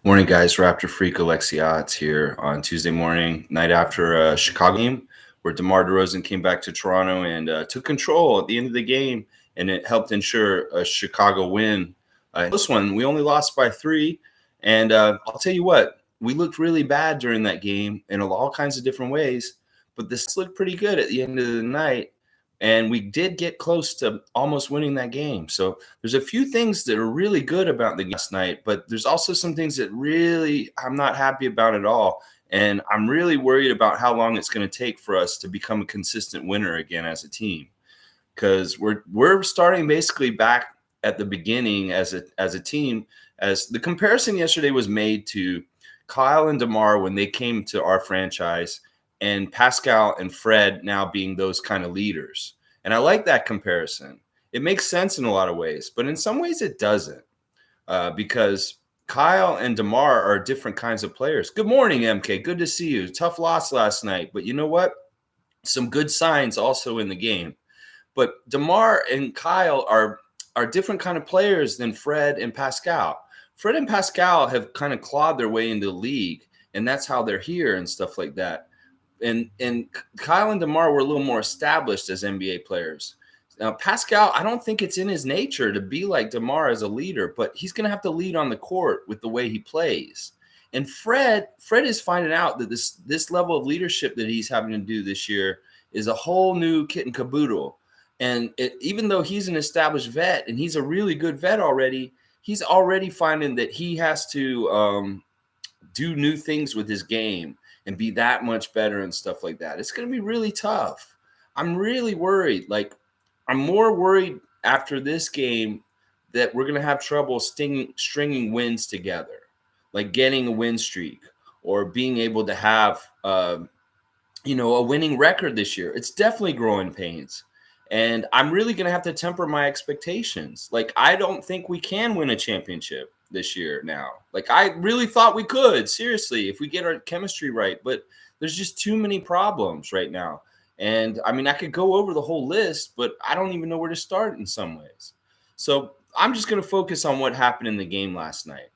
Morning, guys. Raptor Freak Alexiot's here on Tuesday morning, night after a Chicago game where DeMar DeRozan came back to Toronto and took control at the end of the game, and it helped ensure a Chicago win. This one, we only lost by 3, and I'll tell you what, we looked really bad during that game in all kinds of different ways, but this looked pretty good at the end of the night, and we did get close to almost winning that game. So there's a few things that are really good about the game last night, but there's also some things that really I'm not happy about at all. And I'm really worried about how long it's going to take for us to become a consistent winner again as a team, because we're starting basically back at the beginning as a team. As the comparison yesterday was made to Kyle and DeMar when they came to our franchise, and Pascal and Fred now being those kind of leaders. And I like that comparison. It makes sense in a lot of ways, but in some ways it doesn't, because Kyle and DeMar are different kinds of players. Good morning, MK. Good to see you. Tough loss last night, but you know what? Some good signs also in the game. But DeMar and Kyle are different kind of players than Fred and Pascal. Fred and Pascal have kind of clawed their way into the league, and that's how they're here and stuff like that. And Kyle and DeMar were a little more established as NBA players. Now, Pascal, I don't think it's in his nature to be like DeMar as a leader, but he's going to have to lead on the court with the way he plays. And Fred is finding out that this level of leadership that he's having to do this year is a whole new kit and caboodle. And even though he's an established vet and he's a really good vet already, he's already finding that he has to do new things with his game and be that much better and stuff like that. It's going to be really tough. I'm really worried. Like, I'm more worried after this game that we're going to have trouble stringing wins together, like getting a win streak or being able to have, a winning record this year. It's definitely growing pains. And I'm really going to have to temper my expectations. Like, I don't think we can win a championship this year now. Like, I really thought we could, seriously, if we get our chemistry right. But there's just too many problems right now. And, I mean, I could go over the whole list, but I don't even know where to start in some ways. So I'm just going to focus on what happened in the game last night.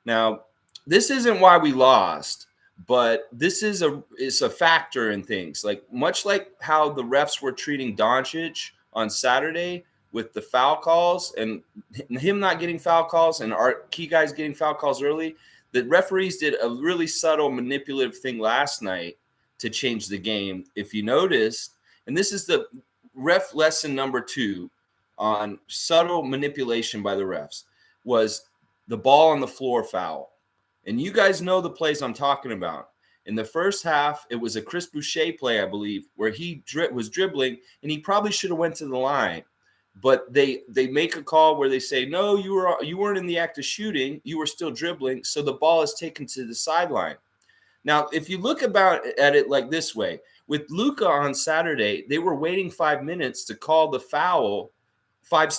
Now, this isn't why we lost, but this is a factor in things. Like, much like how the refs were treating Doncic on Saturday with the foul calls and him not getting foul calls and our key guys getting foul calls early, the referees did a really subtle manipulative thing last night to change the game. If you noticed, and this is the ref lesson number 2 on subtle manipulation by the refs, was the ball on the floor foul. And you guys know the plays I'm talking about. In the first half, it was a Chris Boucher play, I believe, where he was dribbling, and he probably should have went to the line. But they make a call where they say, no, you weren't in the act of shooting. You were still dribbling, so the ball is taken to the sideline. Now, if you look at it like this way, with Luka on Saturday, they were waiting 5 minutes to call the foul.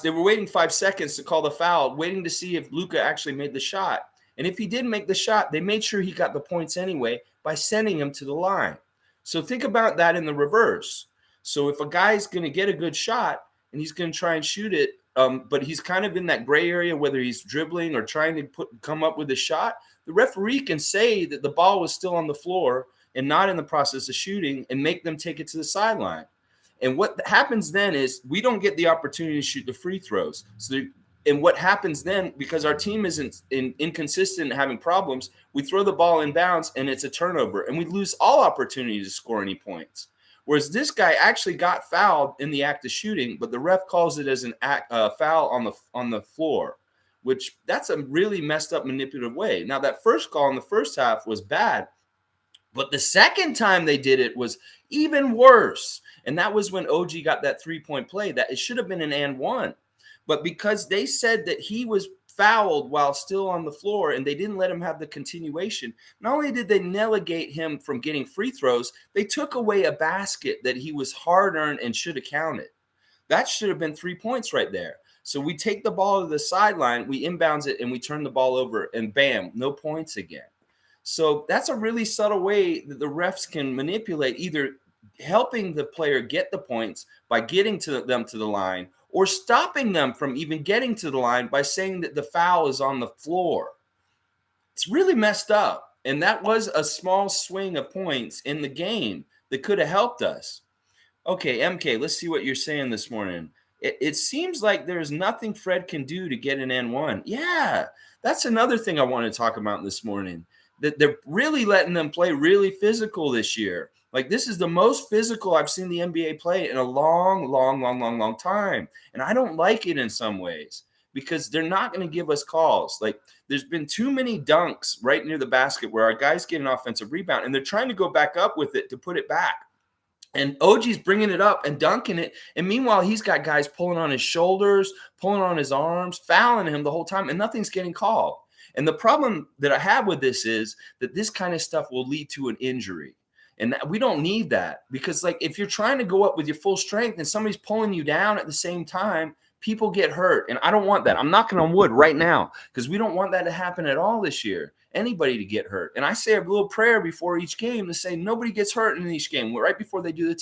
They were waiting 5 seconds to call the foul, waiting to see if Luka actually made the shot. And if he did make the shot, they made sure he got the points anyway by sending him to the line. So think about that in the reverse. So if a guy's going to get a good shot and he's going to try and shoot it, but he's kind of in that gray area, whether he's dribbling or trying to come up with a shot, the referee can say that the ball was still on the floor and not in the process of shooting and make them take it to the sideline. And what happens then is we don't get the opportunity to shoot the free throws. And what happens then, because our team isn't inconsistent and having problems, we throw the ball in bounds and it's a turnover, and we lose all opportunity to score any points. Whereas this guy actually got fouled in the act of shooting, but the ref calls it as an foul on the floor, which that's a really messed up, manipulative way. Now, that first call in the first half was bad, but the second time they did it was even worse. And that was when OG got that 3-point play that it should have been an and one. But because they said that he was fouled while still on the floor and they didn't let him have the continuation, not only did they negate him from getting free throws, they took away a basket that he was hard-earned and should have counted. That should have been 3 points right there. So we take the ball to the sideline, we inbounds it, and we turn the ball over, and bam, no points again. So that's a really subtle way that the refs can manipulate, either helping the player get the points by getting them to the line, or stopping them from even getting to the line by saying that the foul is on the floor. It's really messed up. And that was a small swing of points in the game that could have helped us. Okay, MK, let's see what you're saying this morning. It seems like there's nothing Fred can do to get an N1. Yeah, that's another thing I want to talk about this morning. That they're really letting them play really physical this year. Like, this is the most physical I've seen the NBA play in a long time. And I don't like it in some ways because they're not going to give us calls. Like, there's been too many dunks right near the basket where our guys get an offensive rebound and they're trying to go back up with it to put it back. And OG's bringing it up and dunking it. And meanwhile, he's got guys pulling on his shoulders, pulling on his arms, fouling him the whole time, and nothing's getting called. And the problem that I have with this is that this kind of stuff will lead to an injury. And we don't need that because, like, if you're trying to go up with your full strength and somebody's pulling you down at the same time, people get hurt. And I don't want that. I'm knocking on wood right now because we don't want that to happen at all this year. Anybody to get hurt. And I say a little prayer before each game to say nobody gets hurt in each game right before they do the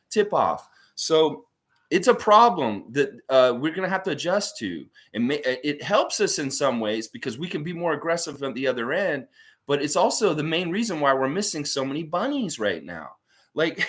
tip off. So it's a problem that we're going to have to adjust to. And it helps us in some ways because we can be more aggressive at the other end. But it's also the main reason why we're missing so many bunnies right now. Like,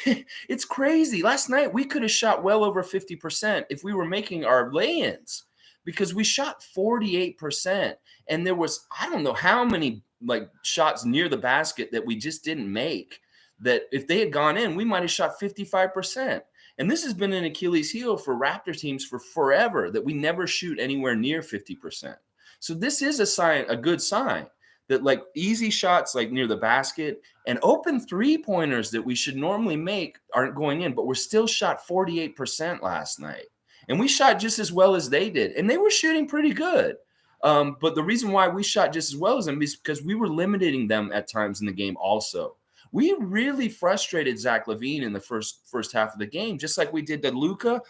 it's crazy. Last night, we could have shot well over 50% if we were making our lay-ins because we shot 48%. And there was, I don't know how many like shots near the basket that we just didn't make, that if they had gone in, we might have shot 55%. And this has been an Achilles heel for Raptor teams for forever, that we never shoot anywhere near 50%. So this is a good sign that, like, easy shots like near the basket and open three-pointers that we should normally make aren't going in, but we're still shot 48% last night. And we shot just as well as they did. And they were shooting pretty good. But the reason why we shot just as well as them is because we were limiting them at times in the game also. We really frustrated Zach LaVine in the first half of the game, just like we did to Luka,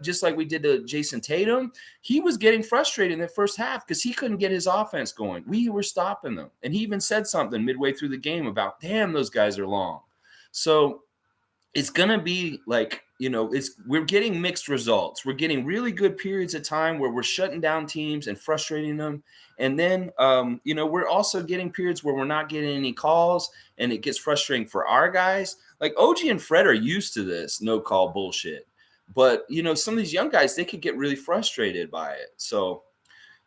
just like we did to Jason Tatum. He was getting frustrated in the first half because he couldn't get his offense going. We were stopping them. And he even said something midway through the game about, damn, those guys are long. So it's going to be like, we're getting mixed results. We're getting really good periods of time where we're shutting down teams and frustrating them. And then, we're also getting periods where we're not getting any calls and it gets frustrating for our guys. Like OG and Fred are used to this no call bullshit. But, some of these young guys, they could get really frustrated by it. So,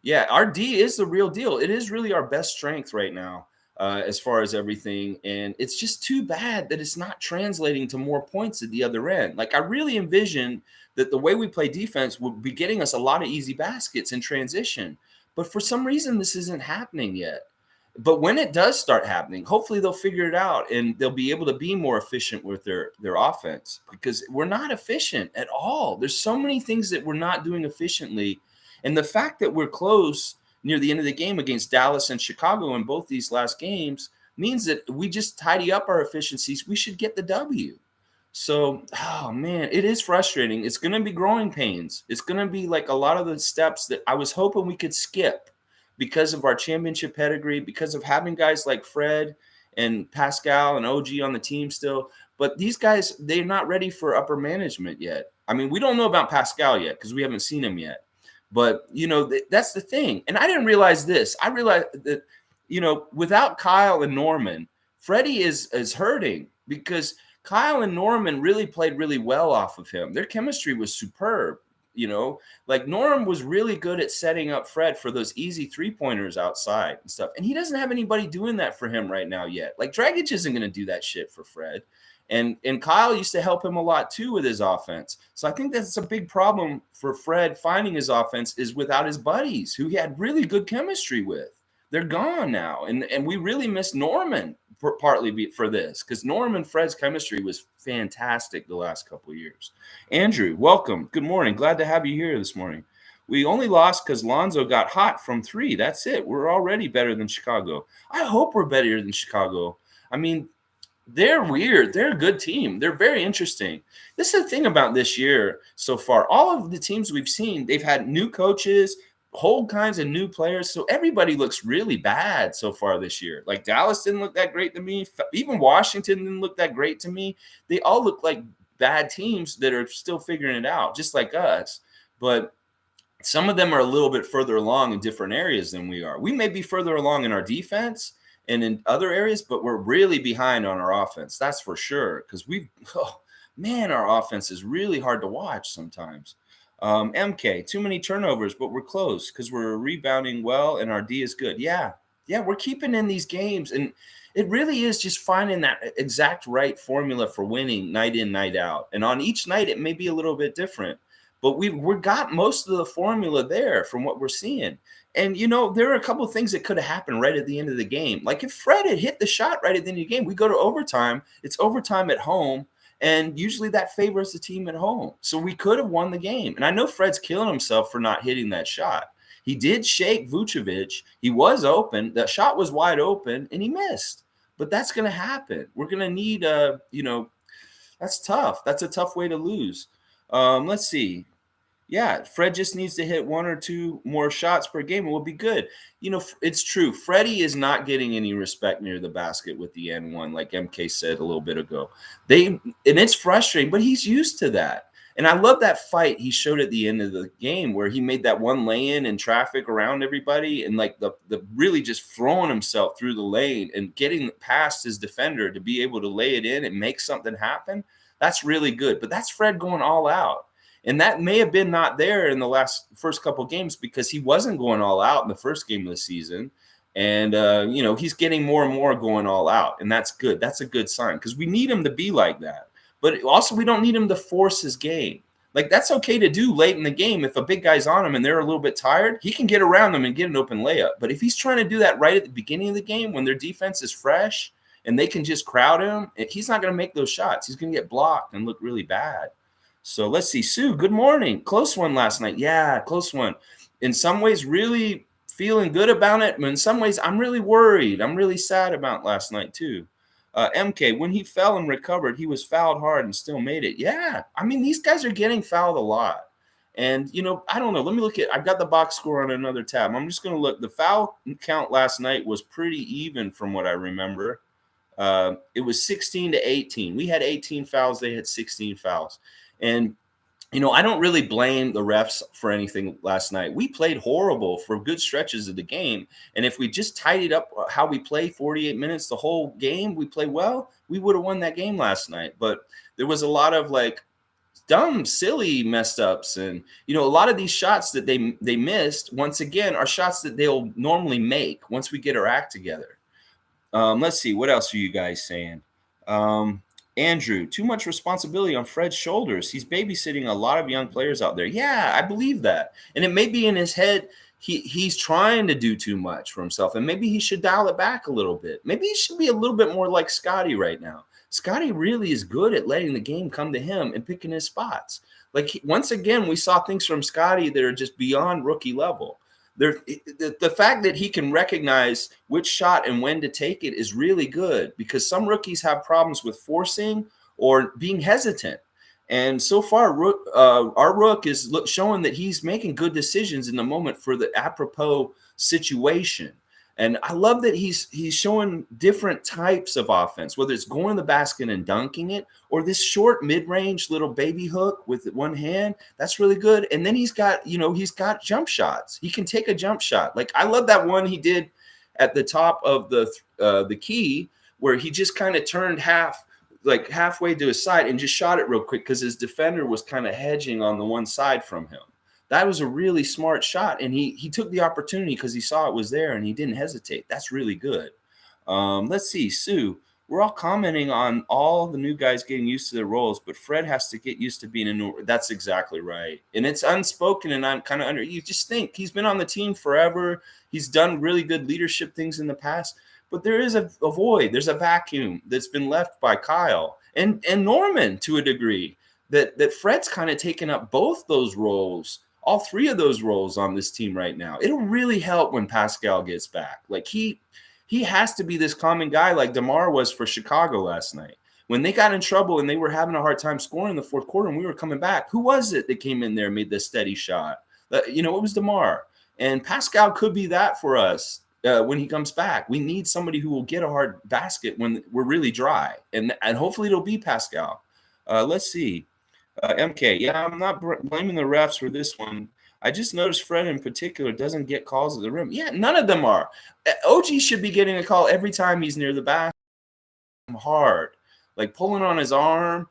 yeah, our D is the real deal. It is really our best strength right now. As far as everything. And it's just too bad that it's not translating to more points at the other end. Like, I really envision that the way we play defense would be getting us a lot of easy baskets in transition. But for some reason, this isn't happening yet. But when it does start happening, hopefully they'll figure it out and they'll be able to be more efficient with their offense, because we're not efficient at all. There's so many things that we're not doing efficiently. And the fact that we're close near the end of the game against Dallas and Chicago in both these last games means that we just tidy up our efficiencies. We should get the W. So, oh man, it is frustrating. It's going to be growing pains. It's going to be like a lot of the steps that I was hoping we could skip because of our championship pedigree, because of having guys like Fred and Pascal and OG on the team still. But these guys, they're not ready for upper management yet. I mean, we don't know about Pascal yet because we haven't seen him yet. But, that's the thing. And I didn't realize this. I realized that, without Kyle and Norman, Freddie is hurting because Kyle and Norman really played really well off of him. Their chemistry was superb. Like Norm was really good at setting up Fred for those easy three-pointers outside and stuff. And he doesn't have anybody doing that for him right now yet. Like Dragic isn't going to do that shit for Fred. And Kyle used to help him a lot too with his offense. So I think that's a big problem for Fred finding his offense is without his buddies who he had really good chemistry with. They're gone now. And we really miss Norman partly for this, because Norman and Fred's chemistry was fantastic the last couple of years. Andrew, welcome. Good morning. Glad to have you here this morning. We only lost because Lonzo got hot from three. That's it. We're already better than Chicago. I hope we're better than Chicago. I mean, they're weird. They're a good team. They're very interesting. This is the thing about this year so far. All of the teams we've seen, they've had new coaches, whole kinds of new players. So everybody looks really bad so far this year. Like Dallas didn't look that great to me. Even Washington didn't look that great to me. They all look like bad teams that are still figuring it out, just like us. But some of them are a little bit further along in different areas than we are. We may be further along in our defense and in other areas, but we're really behind on our offense. That's for sure. Because man, our offense is really hard to watch sometimes. MK, too many turnovers, but we're close because we're rebounding well and our D is good. Yeah, we're keeping in these games, and it really is just finding that exact right formula for winning night in, night out. And on each night, it may be a little bit different, but we've got most of the formula there from what we're seeing. And, there are a couple of things that could have happened right at the end of the game. Like if Fred had hit the shot right at the end of the game, we go to overtime. It's overtime at home. And usually that favors the team at home. So we could have won the game. And I know Fred's killing himself for not hitting that shot. He did shake Vucevic. He was open. The shot was wide open, and he missed. But that's going to happen. We're going to need, that's tough. That's a tough way to lose. Let's see. Yeah, Fred just needs to hit 1 or 2 more shots per game and we'll be good. It's true. Freddie is not getting any respect near the basket with the N1, like MK said a little bit ago. And it's frustrating, but he's used to that. And I love that fight he showed at the end of the game where he made that one lay-in in traffic around everybody and like the really just throwing himself through the lane and getting past his defender to be able to lay it in and make something happen. That's really good. But that's Fred going all out. And that may have been not there in the first couple of games because he wasn't going all out in the first game of the season. And, he's getting more and more going all out. And that's good. That's a good sign because we need him to be like that. But also we don't need him to force his game. Like that's okay to do late in the game. If a big guy's on him and they're a little bit tired, he can get around them and get an open layup. But if he's trying to do that right at the beginning of the game when their defense is fresh and they can just crowd him, he's not going to make those shots. He's going to get blocked and look really bad. So let's see. Sue, good morning. Close one last night. Yeah, close one. In some ways, really feeling good about it. But in some ways, I'm really worried. I'm really sad about last night, too. MK, when he fell and recovered, he was fouled hard and still made it. Yeah. I mean, these guys are getting fouled a lot. And, I don't know. Let me look I've got the box score on another tab. I'm just going to look. The foul count last night was pretty even from what I remember. It was 16-18. We had 18 fouls. They had 16 fouls. And, I don't really blame the refs for anything last night. We played horrible for good stretches of the game. And if we just tidied up how we play 48 minutes, the whole game, we play well, we would have won that game last night. But there was a lot of dumb, silly messed ups. And, a lot of these shots that they missed, once again, are shots that they'll normally make once we get our act together. Let's see. What else are you guys saying? Andrew, too much responsibility on Fred's shoulders. He's babysitting a lot of young players out there. Yeah, I believe that. And it may be in his head, he's trying to do too much for himself. And maybe he should dial it back a little bit. Maybe he should be a little bit more like Scotty right now. Scotty really is good at letting the game come to him and picking his spots. Once again, we saw things from Scotty that are just beyond rookie level. The fact that he can recognize which shot and when to take it is really good because some rookies have problems with forcing or being hesitant. And so far, our rook is showing that he's making good decisions in the moment for the apropos situation. And I love that he's showing different types of offense, whether it's going to the basket and dunking it or this short mid-range little baby hook with one hand. That's really good. And then he's got jump shots. He can take a jump shot. Like I love that one he did at the top of the key where he just kind of turned halfway to his side and just shot it real quick because his defender was kind of hedging on the one side from him. That was a really smart shot, and he took the opportunity because he saw it was there, and he didn't hesitate. That's really good. Let's see, Sue. We're all commenting on all the new guys getting used to their roles, but Fred has to get used to being a new. That's exactly right, and it's unspoken, and I'm kind of under. You just think he's been on the team forever. He's done really good leadership things in the past, but there is a void. There's a vacuum that's been left by Kyle and Norman to a degree. That Fred's kind of taken up both those roles. All three of those roles on this team right now. It'll really help when Pascal gets back. He has to be this common guy like DeMar was for Chicago last night. When they got in trouble and they were having a hard time scoring in the fourth quarter and we were coming back, who was it that came in there and made the steady shot? It was DeMar. And Pascal could be that for us when he comes back. We need somebody who will get a hard basket when we're really dry. And hopefully it'll be Pascal. Let's see. MK, yeah, I'm not blaming the refs for this one. I just noticed Fred in particular doesn't get calls at the rim. Yeah, none of them are. OG should be getting a call every time he's near the basket. Hard, like pulling on his arm,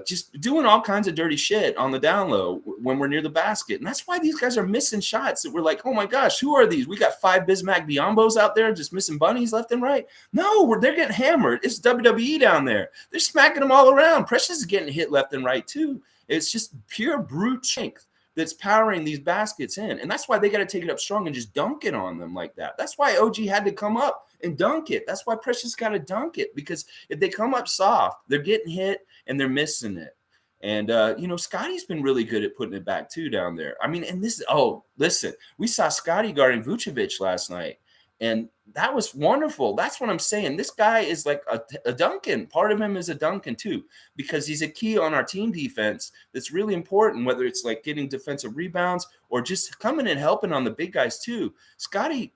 just doing all kinds of dirty shit on the down low when we're near the basket. And that's why these guys are missing shots that we're like, oh my gosh, who are these? We got 5 Bismack Biombos out there just missing bunnies left and right. No, they're getting hammered. It's WWE down there. They're smacking them all around. Precious is getting hit left and right too. It's just pure brute strength that's powering these baskets in. And that's why they got to take it up strong and just dunk it on them like that. That's why OG had to come up and dunk it. That's why Precious got to dunk it, because if they come up soft, they're getting hit and they're missing it. And, Scotty's been really good at putting it back too down there. I mean, and listen, we saw Scotty guarding Vucevic last night, and that was wonderful. That's what I'm saying. This guy is like a Duncan. Part of him is a Duncan too, because he's a key on our team defense that's really important, whether it's like getting defensive rebounds or just coming and helping on the big guys too. Scotty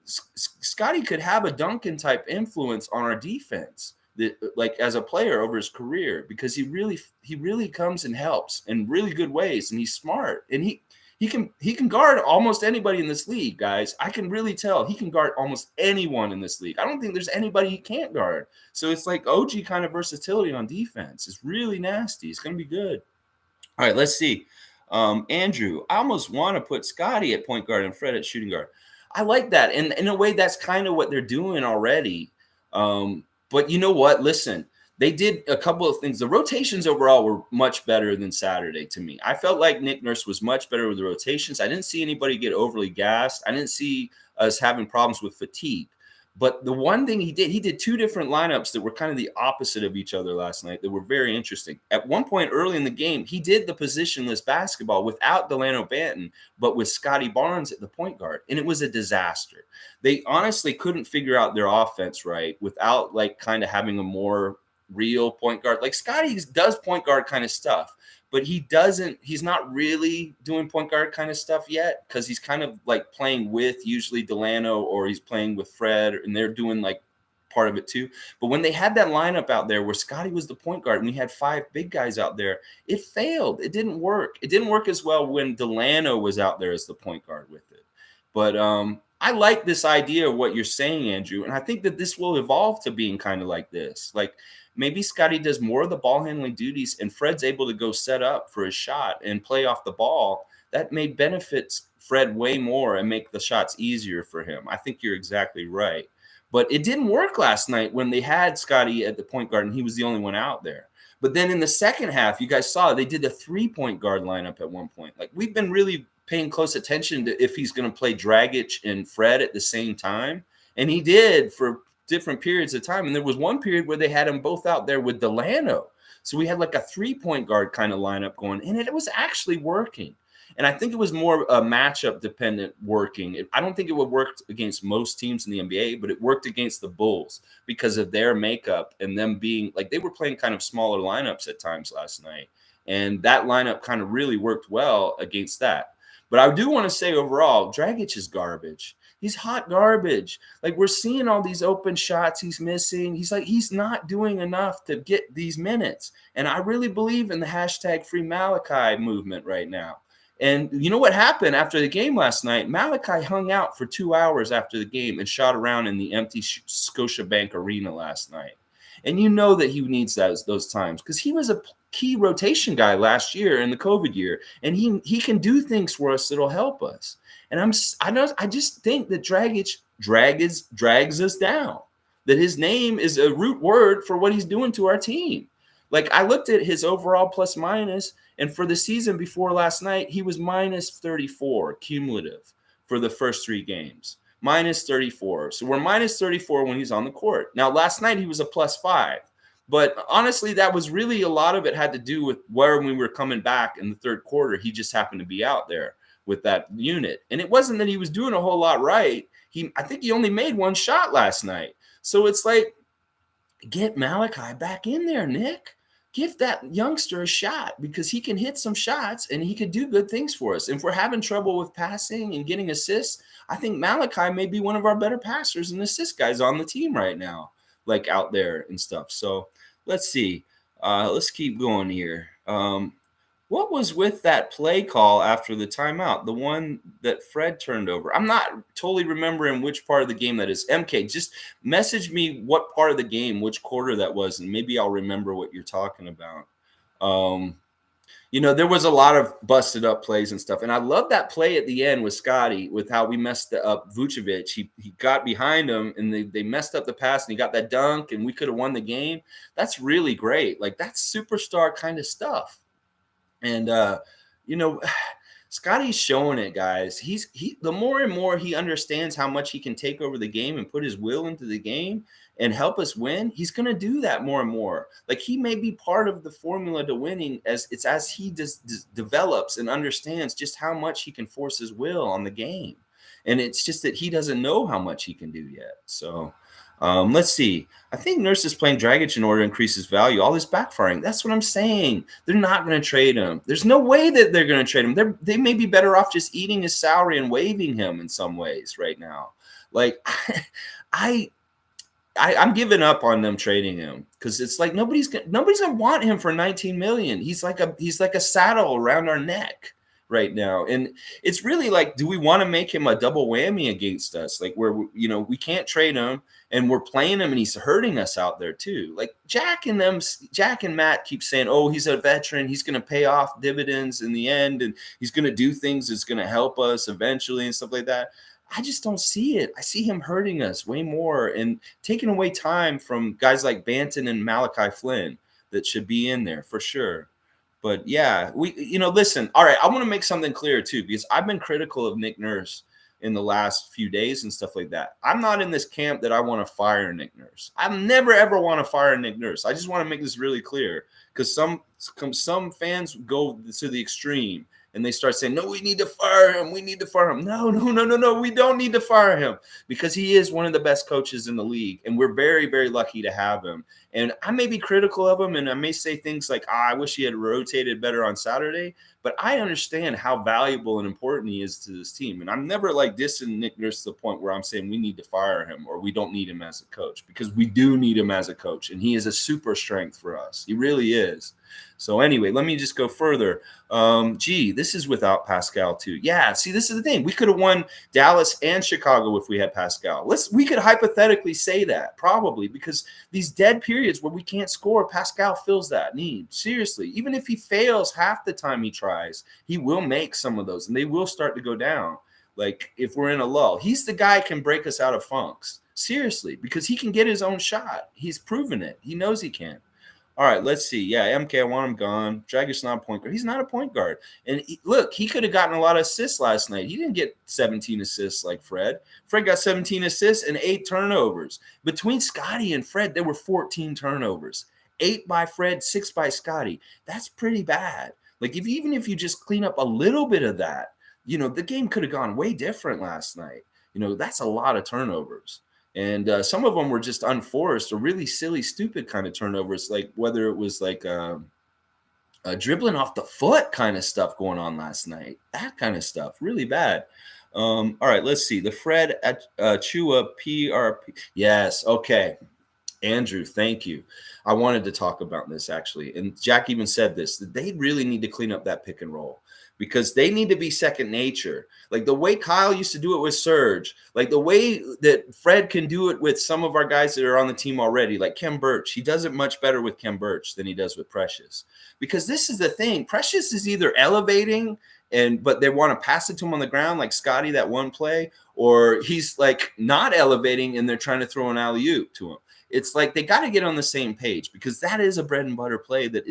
could have a Duncan type influence on our defense, that, like as a player over his career, because he really comes and helps in really good ways, and he's smart, and he can guard almost anybody in this league, guys. I can really tell he can guard almost anyone in this league. I don't think there's anybody he can't guard. So it's like OG kind of versatility on defense. It's really nasty. It's going to be good. All right, let's see. Andrew, I almost want to put Scotty at point guard and Fred at shooting guard. I like that. And in a way, that's kind of what they're doing already. But you know what? Listen, they did a couple of things. The rotations overall were much better than Saturday to me. I felt like Nick Nurse was much better with the rotations. I didn't see anybody get overly gassed. I didn't see us having problems with fatigue. But the one thing he did 2 different lineups that were kind of the opposite of each other last night that were very interesting. At one point early in the game, he did the positionless basketball without Delano Banton, but with Scotty Barnes at the point guard, and it was a disaster. They honestly couldn't figure out their offense right without like kind of having a more real point guard. Like Scotty does point guard kind of stuff, but he's not really doing point guard kind of stuff yet, because he's kind of like playing with usually Delano, or he's playing with Fred, and they're doing like part of it too. But when they had that lineup out there where Scotty was the point guard and we had 5 big guys out there, it failed. It didn't work. It didn't work as well when Delano was out there as the point guard with it. But I like this idea of what you're saying, Andrew, and I think that this will evolve to being kind of like this. Like, maybe Scotty does more of the ball handling duties and Fred's able to go set up for his shot and play off the ball. That may benefit Fred way more and make the shots easier for him. I think you're exactly right. But it didn't work last night when they had Scotty at the point guard and he was the only one out there. But then in the second half, you guys saw they did a 3-point guard lineup at one point. Like, we've been really paying close attention to if he's going to play Dragic and Fred at the same time. And he did for different periods of time. And there was one period where they had them both out there with Delano. So we had like a 3-point guard kind of lineup going, and it was actually working. And I think it was more a matchup dependent working. I don't think it would work against most teams in the NBA, but it worked against the Bulls because of their makeup and them being like, they were playing kind of smaller lineups at times last night. And that lineup kind of really worked well against that. But I do want to say overall, Dragic is garbage. He's hot garbage. Like, we're seeing all these open shots he's missing. He's not doing enough to get these minutes. And I really believe in the hashtag Free Malachi movement right now. And you know what happened after the game last night? Malachi hung out for 2 hours after the game and shot around in the empty Scotiabank Arena last night. And you know that he needs those times, because he was a key rotation guy last year in the COVID year, and he can do things for us that'll help us. And I just think that Dragic drags us down, that his name is a root word for what he's doing to our team. Like, I looked at his overall plus minus, and for the season before last night, he was minus 34 cumulative for the first 3 games. Minus 34. So we're minus 34 when he's on the court. Now, last night he was a plus 5. But honestly, that was really, a lot of it had to do with where we were coming back in the third quarter. He just happened to be out there with that unit. And it wasn't that he was doing a whole lot right. I think he only made 1 shot last night. So it's like, get Malachi back in there, Nick. Give that youngster a shot, because he can hit some shots and he could do good things for us. And if we're having trouble with passing and getting assists, I think Malachi may be one of our better passers and assist guys on the team right now, like out there and stuff. So let's see. Let's keep going here. What was with that play call after the timeout? The one that Fred turned over. I'm not totally remembering which part of the game that is. MK, just message me what part of the game, which quarter that was, and maybe I'll remember what you're talking about. There was a lot of busted up plays and stuff. And I love that play at the end with Scotty, with how we messed up Vucevic. He got behind him and they messed up the pass and he got that dunk and we could have won the game. That's really great. Like, that's superstar kind of stuff. And Scotty's showing it, guys. The more and more he understands how much he can take over the game and put his will into the game and help us win, he's going to do that more and more. Like, he may be part of the formula to winning as he develops and understands just how much he can force his will on the game. And it's just that he doesn't know how much he can do yet. So let's see. I think Nurse is playing Dragic in order to increase his value. All this backfiring. That's what I'm saying. They're not going to trade him. There's no way that they're going to trade him. They may be better off just eating his salary and waiving him in some ways right now. Like, I'm giving up on them trading him because it's like nobody's gonna want him for $19 million. He's like a saddle around our neck right now. And it's really like, do we want to make him a double whammy against us? Like, where, we can't trade him and we're playing him and he's hurting us out there too. Like, Jack and Matt keep saying, oh, he's a veteran. He's going to pay off dividends in the end. And he's going to do things that's going to help us eventually and stuff like that. I just don't see it. I see him hurting us way more and taking away time from guys like Banton and Malachi Flynn that should be in there for sure. But yeah, listen, all right, I want to make something clear too, because I've been critical of Nick Nurse in the last few days and stuff like that. I'm not in this camp that I want to fire Nick Nurse. I never, ever want to fire Nick Nurse. I just want to make this really clear, because some fans go to the extreme and they start saying, no, we need to fire him. We need to fire him. No. We don't need to fire him, because he is one of the best coaches in the league. And we're very, very lucky to have him. And I may be critical of him and I may say things like, I wish he had rotated better on Saturday. But I understand how valuable and important he is to this team. And I'm never like dissing Nick Nurse to the point where I'm saying we need to fire him or we don't need him as a coach, because we do need him as a coach. And he is a super strength for us. He really is. So anyway, let me just go further. This is without Pascal too. Yeah, see, this is the thing. We could have won Dallas and Chicago if we had Pascal. We could hypothetically say that, probably, because these dead periods where we can't score, Pascal fills that need. Seriously, even if he fails half the time he tries, he will make some of those, and they will start to go down. Like, if we're in a lull, he's the guy who can break us out of funks. Seriously, because he can get his own shot. He's proven it. He knows he can. All right, let's see. Yeah, MK, I want him gone. Dragic's not a point guard. He's not a point guard. And look, he could have gotten a lot of assists last night. He didn't get 17 assists like Fred. Fred got 17 assists and 8 turnovers. Between Scotty and Fred, there were 14 turnovers. 8 by Fred, 6 by Scotty. That's pretty bad. Like, even if you just clean up a little bit of that, the game could have gone way different last night. That's a lot of turnovers. And some of them were just unforced or really silly, stupid kind of turnovers, like whether it was like dribbling off the foot kind of stuff going on last night. That kind of stuff, really bad. All right, let's see. The Fred Chua PRP. Yes, okay. Andrew, thank you. I wanted to talk about this, actually. And Jack even said this, that they really need to clean up that pick and roll, because they need to be second nature. Like the way Kyle used to do it with Serge, like the way that Fred can do it with some of our guys that are on the team already, like Kem Birch. He does it much better with Kem Birch than he does with Precious. Because this is the thing. Precious is either elevating but they want to pass it to him on the ground, like Scotty, that one play, or he's like not elevating and they're trying to throw an alley-oop to him. It's like they got to get on the same page, because that is a bread and butter play that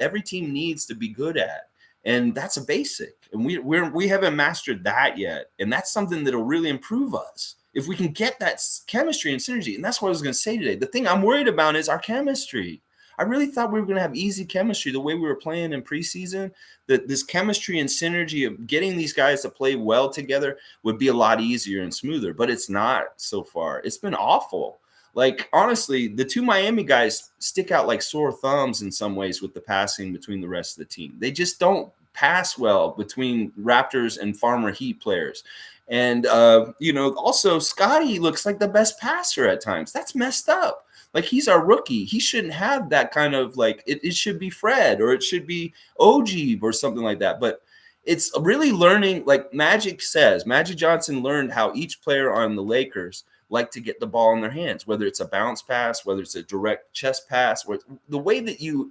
every team needs to be good at. And that's a basic. And we haven't mastered that yet. And that's something that'll really improve us if we can get that chemistry and synergy. And that's what I was going to say today. The thing I'm worried about is our chemistry. I really thought we were going to have easy chemistry the way we were playing in preseason, that this chemistry and synergy of getting these guys to play well together would be a lot easier and smoother. But it's not so far. It's been awful. Like, honestly, the two Miami guys stick out like sore thumbs in some ways with the passing between the rest of the team. They just don't pass well between Raptors and Farmer Heat players. And also Scotty looks like the best passer at times. That's messed up. Like, he's our rookie. He shouldn't have that kind of, like, it should be Fred, or it should be OG or something like that. But it's really learning, like Magic Johnson learned how each player on the Lakers like to get the ball in their hands, whether it's a bounce pass, whether it's a direct chest pass. The way that you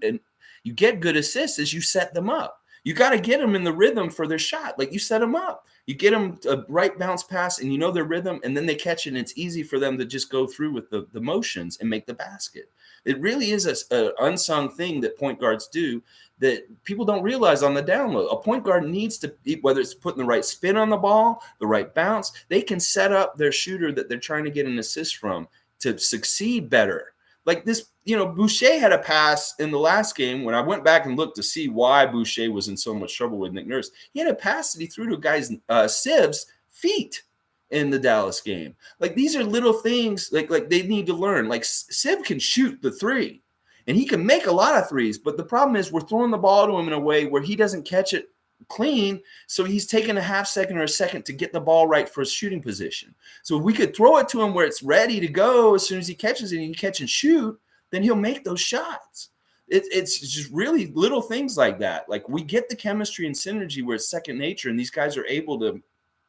get good assists is you set them up. You got to get them in the rhythm for their shot. Like, you set them up. You get them a right bounce pass, and you know their rhythm, and then they catch it, and it's easy for them to just go through with the motions and make the basket. It really is an unsung thing that point guards do that people don't realize on the download. A point guard needs to, whether it's putting the right spin on the ball, the right bounce, they can set up their shooter that they're trying to get an assist from to succeed better. Like this, Boucher had a pass in the last game. When I went back and looked to see why Boucher was in so much trouble with Nick Nurse, he had a pass that he threw to a guy's Siv's feet in the Dallas game. Like, these are little things like they need to learn. Like, Siv can shoot the three, and he can make a lot of threes, but the problem is we're throwing the ball to him in a way where he doesn't catch it clean, so he's taking a half second or a second to get the ball right for his shooting position. So if we could throw it to him where it's ready to go as soon as he catches it, and he catch and shoot, then he'll make those shots. It's just really little things like that. Like, we get the chemistry and synergy where it's second nature, and these guys are able to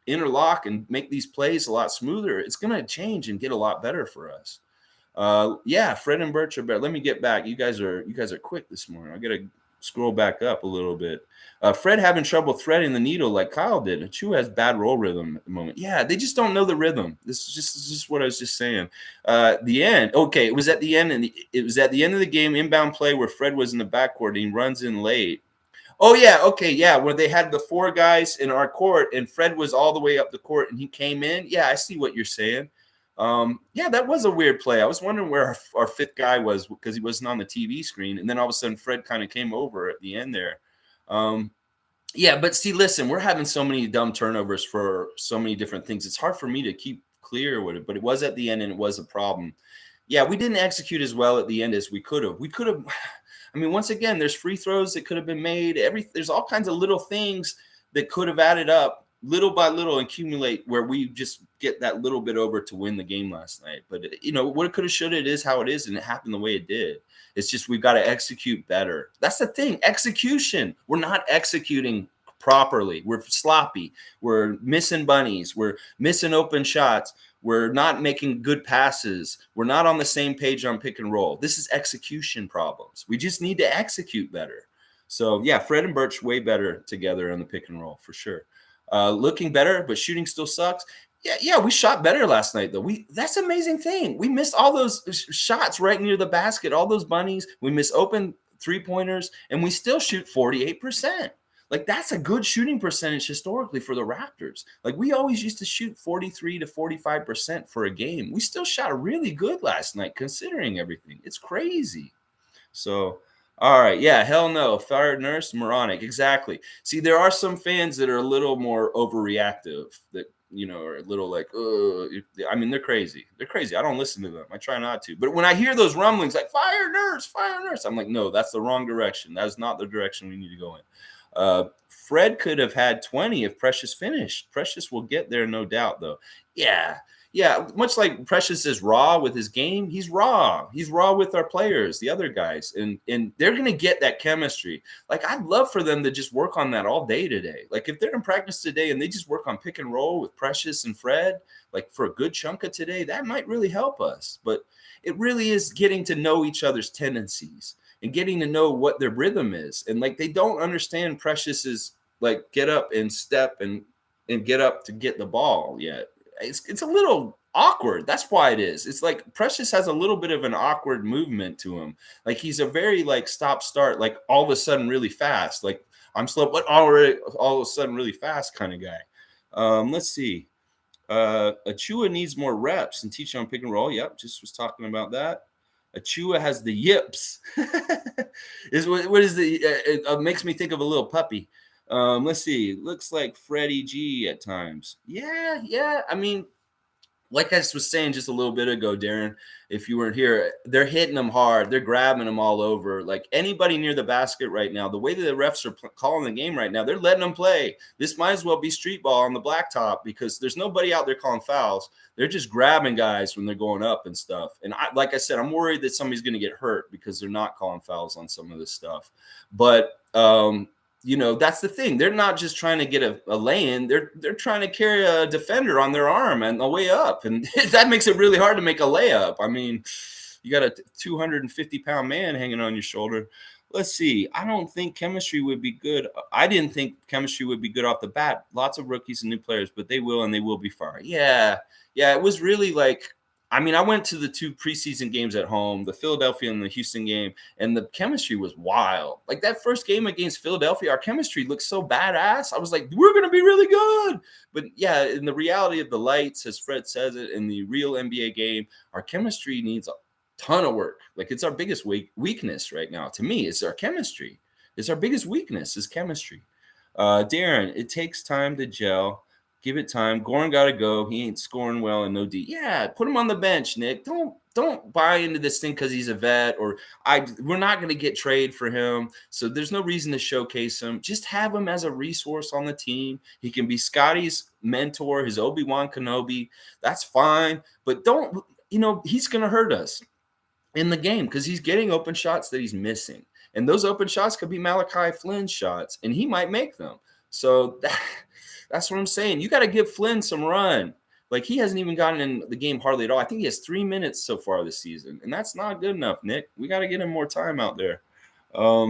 interlock and make these plays a lot smoother. It's going to change and get a lot better for us. Fred and Birch are better. Let me get back. You guys are quick this morning. I got to scroll back up a little bit. Fred having trouble threading the needle like Kyle did. Achua has bad roll rhythm at the moment. Yeah, they just don't know the rhythm. This is just what I was just saying. The end. Okay, it was at the end, and it was at the end of the game, inbound play where Fred was in the backcourt and he runs in late. Oh, yeah, okay, yeah, where they had the four guys in our court and Fred was all the way up the court and he came in. Yeah, I see what you're saying. That was a weird play. I was wondering where our fifth guy was because he wasn't on the TV screen, and then all of a sudden Fred kind of came over at the end there. But see, listen, we're having so many dumb turnovers for so many different things. It's hard for me to keep clear with it, but it was at the end and it was a problem. Yeah, we didn't execute as well at the end as we could have. I mean, once again, there's free throws that could have been made. There's all kinds of little things that could have added up little by little and accumulate where we just get that little bit over to win the game last night. But, what it could have, should, it is how it is, and it happened the way it did. It's just we've got to execute better. That's the thing, execution. We're not executing properly. We're sloppy. We're missing bunnies. We're missing open shots. We're not making good passes. We're not on the same page on pick and roll. This is execution problems. We just need to execute better. So, yeah, Fred and Birch way better together on the pick and roll for sure. Looking better, but shooting still sucks. Yeah, we shot better last night, though. That's an amazing thing. We missed all those shots right near the basket, all those bunnies. We miss open three-pointers, and we still shoot 48%. Like, that's a good shooting percentage historically for the Raptors. Like, we always used to shoot 43 to 45% for a game. We still shot really good last night, considering everything. It's crazy. So, all right. Yeah, hell no. Fired Nurse, moronic. Exactly. See, there are some fans that are a little more overreactive that, are a little like, I mean, they're crazy. They're crazy. I don't listen to them. I try not to. But when I hear those rumblings like, fire Nurse, I'm like, no, that's the wrong direction. That is not the direction we need to go in. Fred could have had 20 if Precious finished. Precious will get there, no doubt, though. Yeah, much like Precious is raw with his game, he's raw. He's raw with our players, the other guys, and they're going to get that chemistry. Like, I'd love for them to just work on that all day today. Like, if they're in practice today and they just work on pick and roll with Precious and Fred, like for a good chunk of today, that might really help us. But it really is getting to know each other's tendencies and getting to know what their rhythm is. And like, they don't understand Precious's like get up and step and get up to get the ball yet. It's a little awkward. That's why it is. It's like Precious has a little bit of an awkward movement to him. Like, he's a very like stop start, like all of a sudden really fast. Like, I'm slow, but already all of a sudden really fast kind of guy. Let's see. Achua needs more reps and teach on pick and roll. Yep, just was talking about that. Achua has the yips. What is the? It makes me think of a little puppy. Let's see. Looks like Freddie G at times. Yeah. I mean, like I was saying just a little bit ago, Darren, if you weren't here, they're hitting them hard. They're grabbing them all over. Like anybody near the basket right now, the way that the refs are calling the game right now, they're letting them play. This might as well be street ball on the blacktop because there's nobody out there calling fouls. They're just grabbing guys when they're going up and stuff. And like I said, I'm worried that somebody's going to get hurt because they're not calling fouls on some of this stuff. But that's the thing. They're not just trying to get a lay-in. They're trying to carry a defender on their arm and the way up. And that makes it really hard to make a layup. I mean, you got a 250-pound man hanging on your shoulder. Let's see. I don't think chemistry would be good. I didn't think chemistry would be good off the bat. Lots of rookies and new players, but they will, and they will be fine. Yeah. It was really like, I mean, I went to the 2 preseason games at home, the Philadelphia and the Houston game, and the chemistry was wild. Like that first game against Philadelphia, our chemistry looked so badass. I was like, we're going to be really good. But yeah, in the reality of the lights, as Fred says it, in the real NBA game, our chemistry needs a ton of work. Like it's our biggest weakness right now. To me, it's our chemistry. It's our biggest weakness is chemistry. Darren, it takes time to gel. Give it time. Goran got to go. He ain't scoring well and no D. Yeah, put him on the bench, Nick. Don't buy into this thing because he's a vet or we're not going to get trade for him. So there's no reason to showcase him. Just have him as a resource on the team. He can be Scotty's mentor, his Obi-Wan Kenobi. That's fine. But don't, he's going to hurt us in the game because he's getting open shots that he's missing. And those open shots could be Malachi Flynn's shots, and he might make them. So that's what I'm saying. You got to give Flynn some run. Like he hasn't even gotten in the game hardly at all. I think he has 3 minutes so far this season, and that's not good enough, Nick. We got to get him more time out there.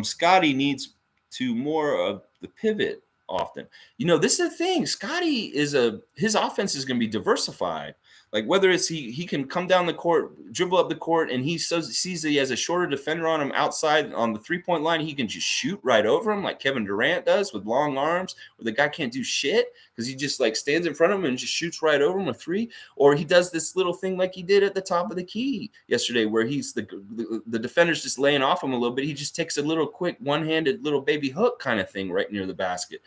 Scotty needs to more of the pivot often. This is the thing. Scotty his offense is going to be diversified. Like whether it's he can come down the court, dribble up the court, and he sees that he has a shorter defender on him outside on the 3-point line, he can just shoot right over him like Kevin Durant does with long arms, where the guy can't do shit because he just like stands in front of him and just shoots right over him a 3. Or he does this little thing like he did at the top of the key yesterday, where he's the defender's just laying off him a little bit. He just takes a little quick one-handed little baby hook kind of thing right near the basket.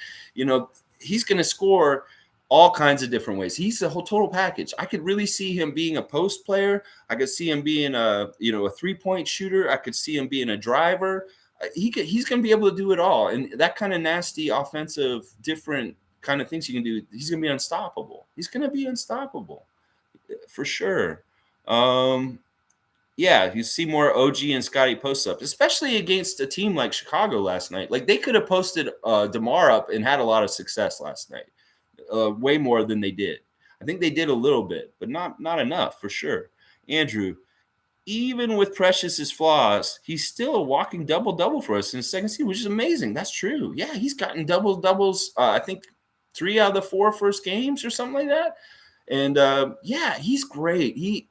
He's going to score all kinds of different ways. He's a whole total package. I could really see him being a post player. I could see him being a 3-point shooter. I could see him being a driver. He's going to be able to do it all. And that kind of nasty offensive, different kind of things you can do, he's going to be unstoppable. He's going to be unstoppable for sure. You see more OG and Scotty post-ups, especially against a team like Chicago last night. Like they could have posted DeMar up and had a lot of success last night. Way more than they did. I think they did a little bit, but not enough for sure. Andrew, even with Precious's flaws, he's still a walking double-double for us in the second season, which is amazing. That's true. Yeah, he's gotten doubles. I think 3 out of the 4 first games or something like that. And he's great.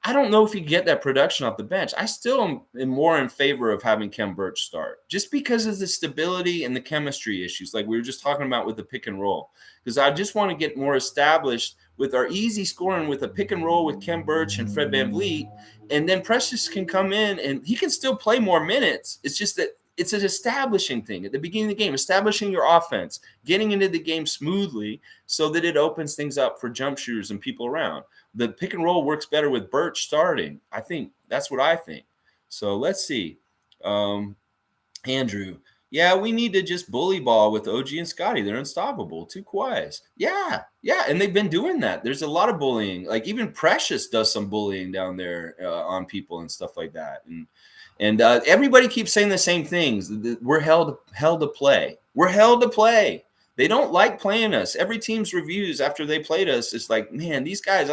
I don't know if he get that production off the bench. I still am more in favor of having Kem Birch start just because of the stability and the chemistry issues like we were just talking about with the pick and roll. Because I just want to get more established with our easy scoring with a pick and roll with Kem Birch and Fred VanVleet. And then Precious can come in and he can still play more minutes. It's just that it's an establishing thing at the beginning of the game, establishing your offense, getting into the game smoothly so that it opens things up for jump shooters and people around. The pick and roll works better with Birch starting. I think that's what I think. So let's see. Andrew, we need to just bully ball with OG and Scotty. They're unstoppable. 2 Kawhis. Yeah. And they've been doing that. There's a lot of bullying. Like even Precious does some bullying down there on people and stuff like that. And everybody keeps saying the same things. We're held to play. We're held to play. They don't like playing us. Every team's reviews after they played us, it's like, man, these guys,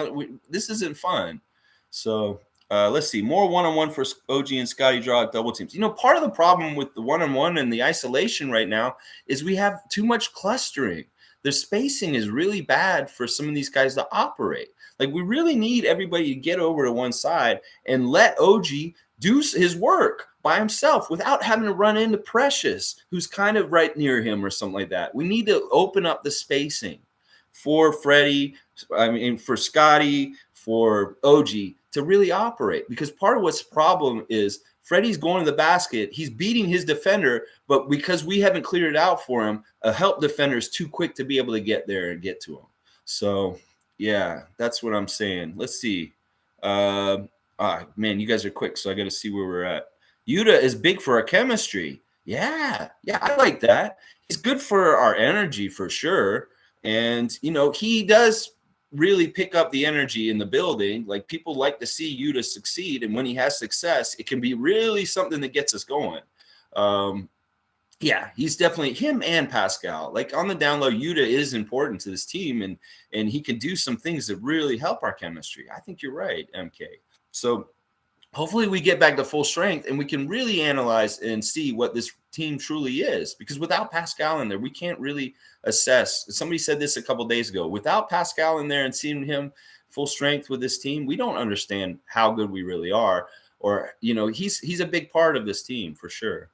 this isn't fun. So let's see. More one-on-one for OG and Scotty draw at double teams. Part of the problem with the one-on-one and the isolation right now is we have too much clustering. The spacing is really bad for some of these guys to operate. Like we really need everybody to get over to one side and let OG do his work by himself without having to run into Precious, who's kind of right near him or something like that. We need to open up the spacing for Freddie, for Scotty, for OG to really operate. Because part of what's the problem is Freddie's going to the basket. He's beating his defender, but because we haven't cleared it out for him, a help defender is too quick to be able to get there and get to him. So Yeah, that's what I'm saying. Let's see. Man, you guys are quick, so I got to see where we're at. Yuta is big for our chemistry. Yeah, I like that. He's good for our energy for sure. And, he does really pick up the energy in the building. Like, people like to see Yuta succeed. And when he has success, it can be really something that gets us going. Yeah, he's definitely him and Pascal. Like on the down low, Yuta is important to this team, and he can do some things that really help our chemistry. I think you're right, MK. So hopefully we get back to full strength and we can really analyze and see what this team truly is. Because without Pascal in there, we can't really assess. Somebody said this a couple days ago. Without Pascal in there and seeing him full strength with this team, we don't understand how good we really are. Or he's a big part of this team for sure.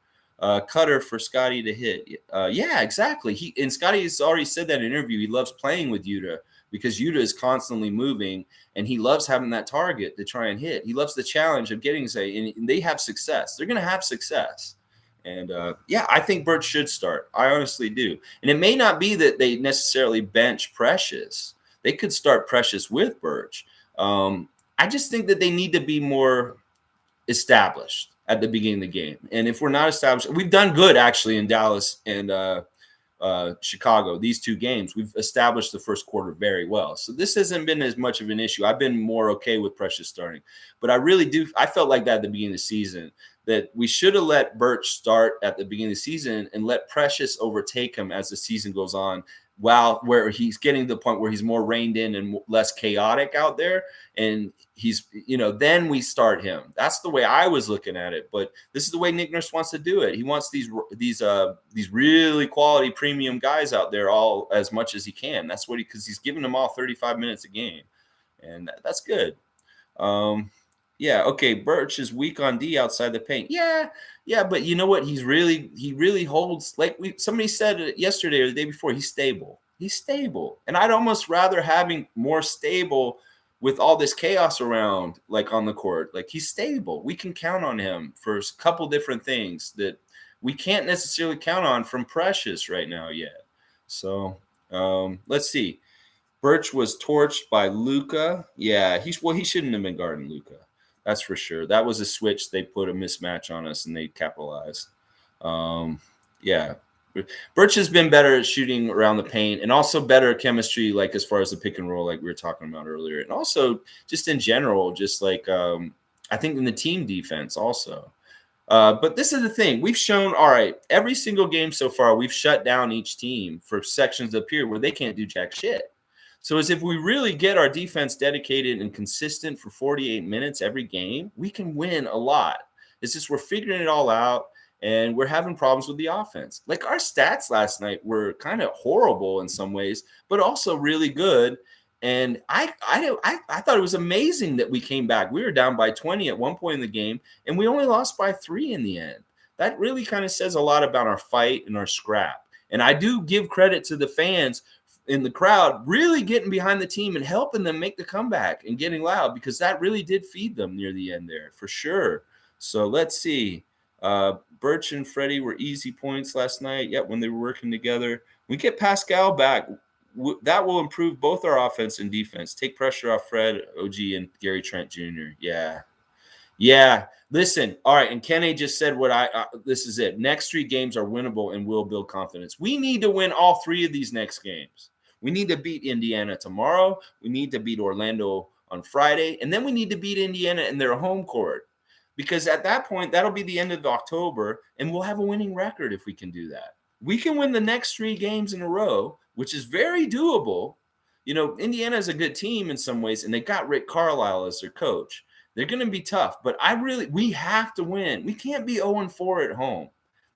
Cutter for Scotty to hit. Yeah, exactly. Scotty's already said that in an interview. He loves playing with Yuta because Yuta is constantly moving and he loves having that target to try and hit. He loves the challenge of getting say, and they have success. They're going to have success. And I think Birch should start. I honestly do. And it may not be that they necessarily bench Precious. They could start Precious with Birch. I just think that they need to be more established at the beginning of the game. And if we're not established, we've done good actually in Dallas and Chicago. These two games, we've established the first quarter very well. So this hasn't been as much of an issue. I've been more okay with Precious starting. But I felt like that at the beginning of the season, that we should have let Birch start at the beginning of the season and let Precious overtake him as the season goes on, where he's getting to the point where he's more reined in and less chaotic out there. And he's, then we start him. That's the way I was looking at it. But this is the way Nick Nurse wants to do it. He wants these really quality premium guys out there all as much as he can. That's what because he's giving them all 35 minutes a game. And that's good. Okay. Birch is weak on D outside the paint. Yeah, but you know what? He really holds, like somebody said it yesterday or the day before, he's stable. He's stable. And I'd almost rather having more stable with all this chaos around, like on the court. Like he's stable. We can count on him for a couple different things that we can't necessarily count on from Precious right now yet. So let's see. Birch was torched by Luka. Yeah, he shouldn't have been guarding Luka. That's for sure. That was a switch. They put a mismatch on us and they capitalized. Birch has been better at shooting around the paint and also better chemistry, like as far as the pick and roll, like we were talking about earlier. And also just in general, just like I think in the team defense also. But this is the thing. We've shown, all right, every single game so far, we've shut down each team for sections of the period where they can't do jack shit. So as if we really get our defense dedicated and consistent for 48 minutes every game, we can win a lot. It's just we're figuring it all out, and we're having problems with the offense. Like our stats last night were kind of horrible in some ways, but also really good. And I thought it was amazing that we came back. We were down by 20 at one point in the game, and we only lost by 3 in the end. That really kind of says a lot about our fight and our scrap. And I do give credit to the fans in the crowd really getting behind the team and helping them make the comeback and getting loud, because that really did feed them near the end there for sure. So let's see. Birch and Freddie were easy points last night. Yeah, when they were working together. We get Pascal back. That will improve both our offense and defense. Take pressure off Fred, OG, and Gary Trent Jr. Yeah. Listen, all right. And Kenny just said this is it. Next 3 games are winnable and will build confidence. We need to win all 3 of these next games. We need to beat Indiana tomorrow. We need to beat Orlando on Friday. And then we need to beat Indiana in their home court. Because at that point, that'll be the end of October, and we'll have a winning record if we can do that. We can win the next 3 games in a row, which is very doable. Indiana is a good team in some ways, and they got Rick Carlisle as their coach. They're going to be tough, but we have to win. We can't be 0-4 at home.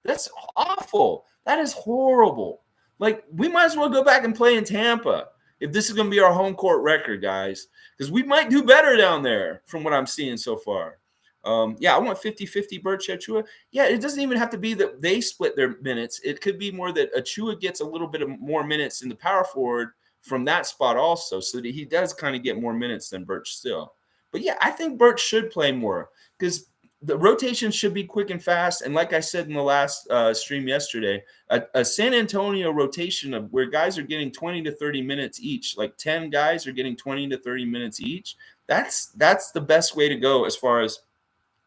That's awful. That is horrible. Like, we might as well go back and play in Tampa if this is going to be our home court record, guys, because we might do better down there from what I'm seeing so far. I want 50-50 Birch Achua. Yeah, it doesn't even have to be that they split their minutes. It could be more that Achua gets a little bit of more minutes in the power forward from that spot also, so that he does kind of get more minutes than Birch still. But yeah, I think Birch should play more, because the rotation should be quick and fast. And like I said in the last stream yesterday, a San Antonio rotation of where guys are getting 20 to 30 minutes each, like 10 guys are getting 20 to 30 minutes each. That's the best way to go as far as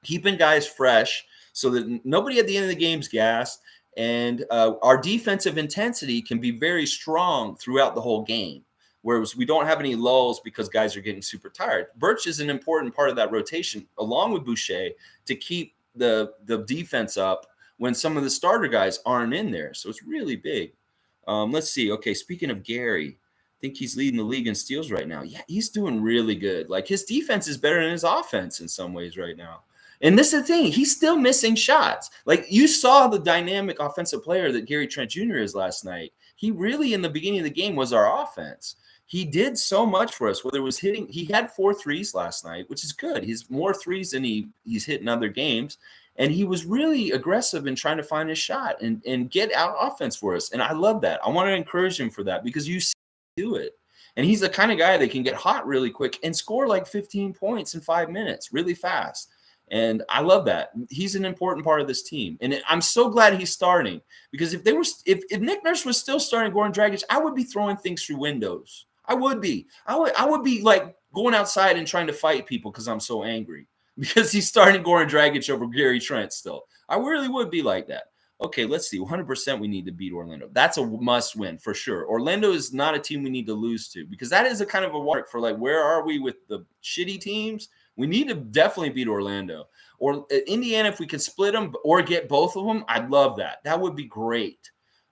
keeping guys fresh so that nobody at the end of the game's gassed. And our defensive intensity can be very strong throughout the whole game. Whereas we don't have any lulls because guys are getting super tired. Birch is an important part of that rotation, along with Boucher, to keep the defense up when some of the starter guys aren't in there. So it's really big. Let's see. Okay, speaking of Gary, I think he's leading the league in steals right now. Yeah, he's doing really good. Like his defense is better than his offense in some ways right now. And this is the thing. He's still missing shots. Like you saw the dynamic offensive player that Gary Trent Jr. is last night. He really, in the beginning of the game, was our offense. He did so much for us, whether it was hitting. He had 4 threes last night, which is good. He's more threes than he's hit in other games. And he was really aggressive in trying to find his shot and get out offense for us. And I love that. I want to encourage him for that because you see him do it. And he's the kind of guy that can get hot really quick and score like 15 points in 5 minutes really fast. And I love that. He's an important part of this team. And I'm so glad he's starting because if Nick Nurse was still starting Goran Dragic, I would be throwing things through windows. I would be. I would be like going outside and trying to fight people because I'm so angry because he's starting Goran Dragic over Gary Trent still. I really would be like that. Okay, let's see. 100% we need to beat Orlando. That's a must win for sure. Orlando is not a team we need to lose to because that is a kind of a mark for like where are we with the shitty teams? We need to definitely beat Orlando or Indiana. If we could split them or get both of them, I'd love that. That would be great.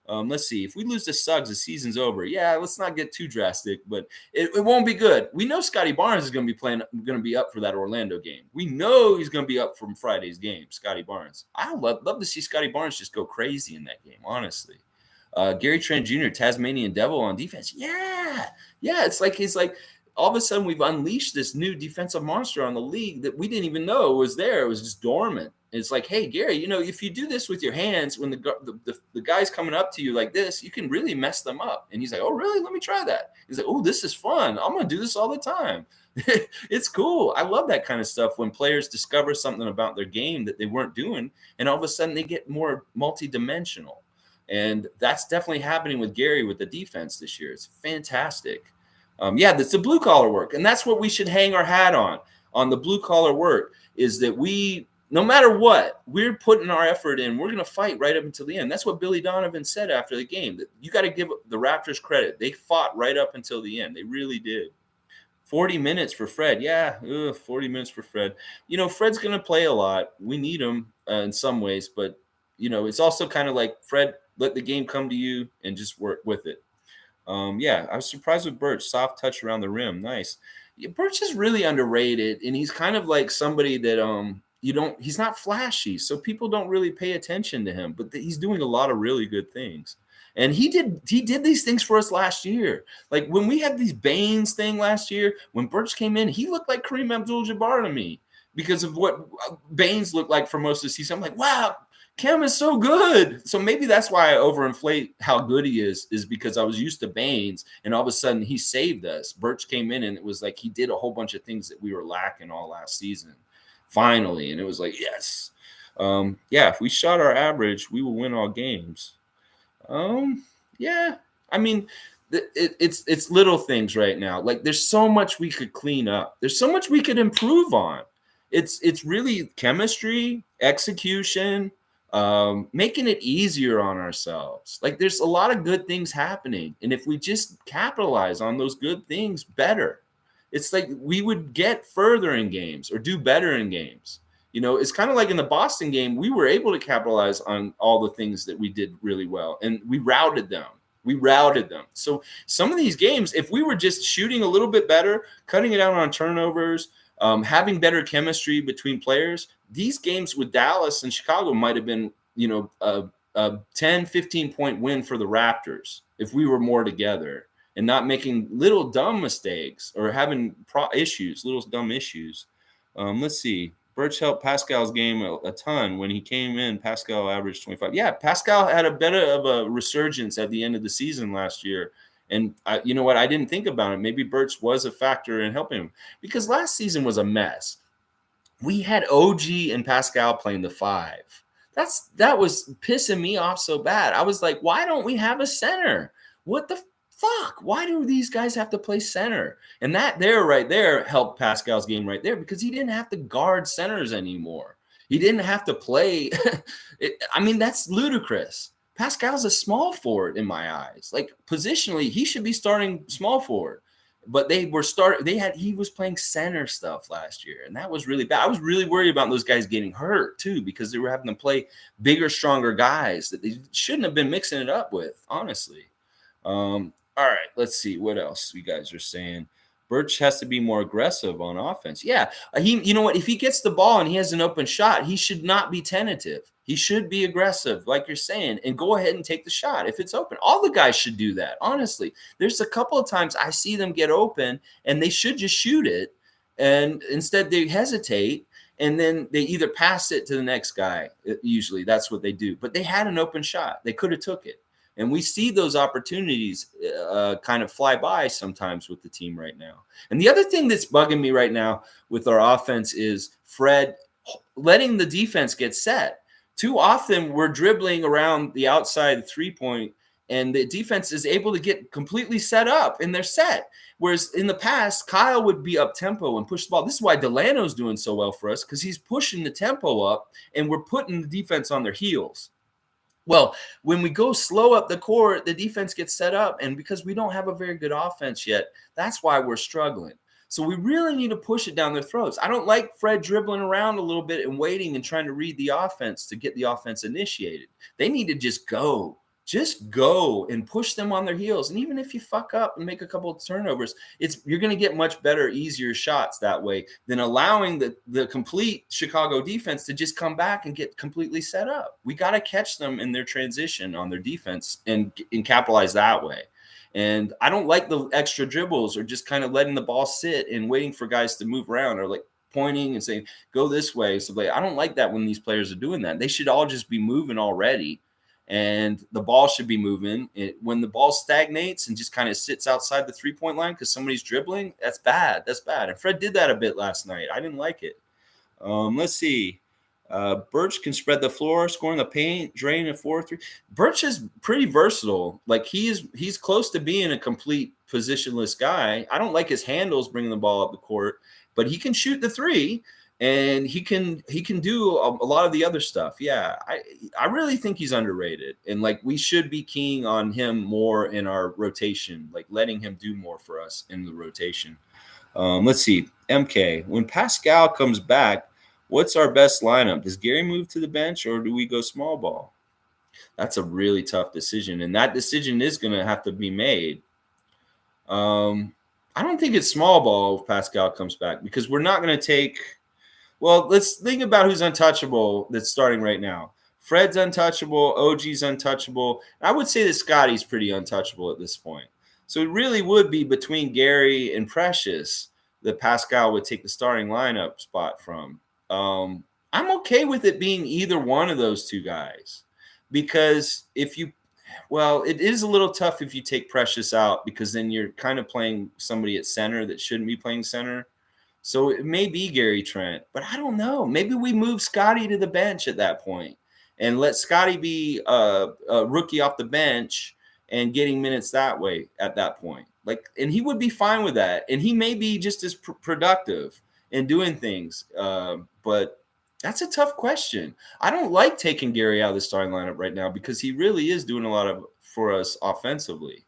Let's see. If we lose to Suggs, the season's over. Yeah, let's not get too drastic, but it won't be good. We know Scotty Barnes is going to be up for that Orlando game. We know he's going to be up from Friday's game, Scotty Barnes. I love to see Scotty Barnes just go crazy in that game, honestly. Gary Trent Jr., Tasmanian Devil on defense. Yeah. It's like he's like all of a sudden we've unleashed this new defensive monster on the league that we didn't even know was there. It was just dormant. It's like, hey, Gary, if you do this with your hands, when the guy's coming up to you like this, you can really mess them up. And he's like, oh, really? Let me try that. He's like, oh, this is fun. I'm going to do this all the time. It's cool. I love that kind of stuff when players discover something about their game that they weren't doing, and all of a sudden they get more multidimensional. And that's definitely happening with Gary with the defense this year. It's fantastic. That's the blue collar work. And that's what we should hang our hat on the blue collar work is that no matter what, we're putting our effort in. We're going to fight right up until the end. That's what Billy Donovan said after the game. That you got to give the Raptors credit. They fought right up until the end. They really did. 40 minutes for Fred. Yeah, 40 minutes for Fred. Fred's going to play a lot. We need him in some ways. But, it's also kind of like, Fred, let the game come to you and just work with it. I was surprised with Birch. Soft touch around the rim. Nice. Yeah, Birch is really underrated, and he's kind of like somebody that he's not flashy, so people don't really pay attention to him, but he's doing a lot of really good things. And he did these things for us last year. Like when we had these Baines thing last year, when Birch came in, he looked like Kareem Abdul-Jabbar to me because of what Baines looked like for most of the season. I'm like, wow, Cam is so good. So maybe that's why I overinflate how good he is because I was used to Baines, and all of a sudden he saved us. Birch came in, and it was like he did a whole bunch of things that we were lacking all last season, finally. And it was like, yes. If we shot our average, we will win all games. I mean, it's little things right now. Like there's so much we could clean up. There's so much we could improve on. It's really chemistry, execution, making it easier on ourselves. Like there's a lot of good things happening. And if we just capitalize on those good things better, it's like we would get further in games or do better in games. It's kind of like in the Boston game, we were able to capitalize on all the things that we did really well, and we routed them. So some of these games, if we were just shooting a little bit better, cutting it out on turnovers, having better chemistry between players, these games with Dallas and Chicago might have been, a 10, 15-point win for the Raptors if we were more together and not making little dumb mistakes or having little dumb issues. Let's see. Birch helped Pascal's game a ton. When he came in, Pascal averaged 25. Yeah, Pascal had a bit of a resurgence at the end of the season last year. And you know what? I didn't think about it. Maybe Birch was a factor in helping him because last season was a mess. We had OG and Pascal playing the 5. That was pissing me off so bad. I was like, why don't we have a center? What the fuck? Why do these guys have to play center? And that there right there helped Pascal's game right there because he didn't have to guard centers anymore. He didn't have to play. I mean, that's ludicrous. Pascal's a small forward in my eyes. Like positionally, he should be starting small forward. But he was playing center stuff last year, and that was really bad. I was really worried about those guys getting hurt too, because they were having to play bigger, stronger guys that they shouldn't have been mixing it up with, honestly. All right, let's see what else you guys are saying. Birch has to be more aggressive on offense. Yeah, you know what? If he gets the ball and he has an open shot, he should not be tentative. He should be aggressive, like you're saying, and go ahead and take the shot if it's open. All the guys should do that, honestly. There's a couple of times I see them get open and they should just shoot it, and instead they hesitate and then they either pass it to the next guy. Usually that's what they do. But they had an open shot. They could have took it. And we see those opportunities kind of fly by sometimes with the team right now. And the other thing that's bugging me right now with our offense is Fred letting the defense get set. Too often we're dribbling around the outside 3-point, and the defense is able to get completely set up and they're set. Whereas in the past, Kyle would be up tempo and push the ball. This is why Delano's doing so well for us, because he's pushing the tempo up and we're putting the defense on their heels. Well, when we go slow up the court, the defense gets set up. And because we don't have a very good offense yet, that's why we're struggling. So we really need to push it down their throats. I don't like Fred dribbling around a little bit and waiting and trying to read the offense to get the offense initiated. They need to just go and push them on their heels. And even if you fuck up and make a couple of turnovers, you're going to get much better, easier shots that way than allowing the complete Chicago defense to just come back and get completely set up. We got to catch them in their transition on their defense and capitalize that way. And I don't like the extra dribbles or just kind of letting the ball sit and waiting for guys to move around or like pointing and saying, go this way. So I don't like that when these players are doing that. They should all just be moving already. And the ball should be moving. When the ball stagnates and just kind of sits outside the 3-point line because somebody's dribbling, that's bad. That's bad. And Fred did that a bit last night. I didn't like it. Let's see. Birch can spread the floor, score in the paint, drain a 4-3. Birch is pretty versatile. Like he's close to being a complete positionless guy. I don't like his handles bringing the ball up the court, but he can shoot the 3. And he can do a lot of the other stuff. Yeah, I really think he's underrated. And like we should be keying on him more in our rotation, like letting him do more for us in the rotation. Let's see. MK, when Pascal comes back, what's our best lineup? Does Gary move to the bench or do we go small ball? That's a really tough decision. And that decision is going to have to be made. I don't think it's small ball if Pascal comes back because we're not going to take – well, let's think about who's untouchable that's starting right now. Fred's untouchable. OG's untouchable. I would say that Scotty's pretty untouchable at this point. So it really would be between Gary and Precious that Pascal would take the starting lineup spot from. I'm okay with it being either one of those two guys because it is a little tough if you take Precious out because then you're kind of playing somebody at center that shouldn't be playing center. So it may be Gary Trent, but I don't know. Maybe we move Scotty to the bench at that point and let Scotty be a rookie off the bench and getting minutes that way at that point. And he would be fine with that. And he may be just as productive in doing things. But that's a tough question. I don't like taking Gary out of the starting lineup right now because he really is doing a lot for us offensively.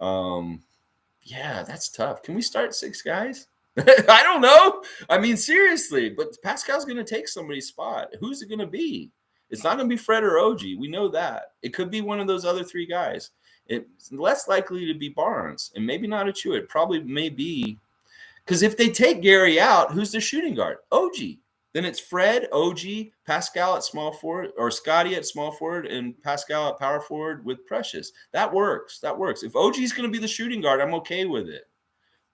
Yeah, that's tough. Can we start 6 guys? I don't know. I mean, seriously, but Pascal's going to take somebody's spot. Who's it going to be? It's not going to be Fred or OG. We know that. It could be one of those other 3 guys. It's less likely to be Barnes and maybe not Achua. It probably may be because if they take Gary out, who's their shooting guard? OG. Then it's Fred, OG, Pascal at small forward, or Scotty at small forward, and Pascal at power forward with Precious. That works. If OG is going to be the shooting guard, I'm okay with it.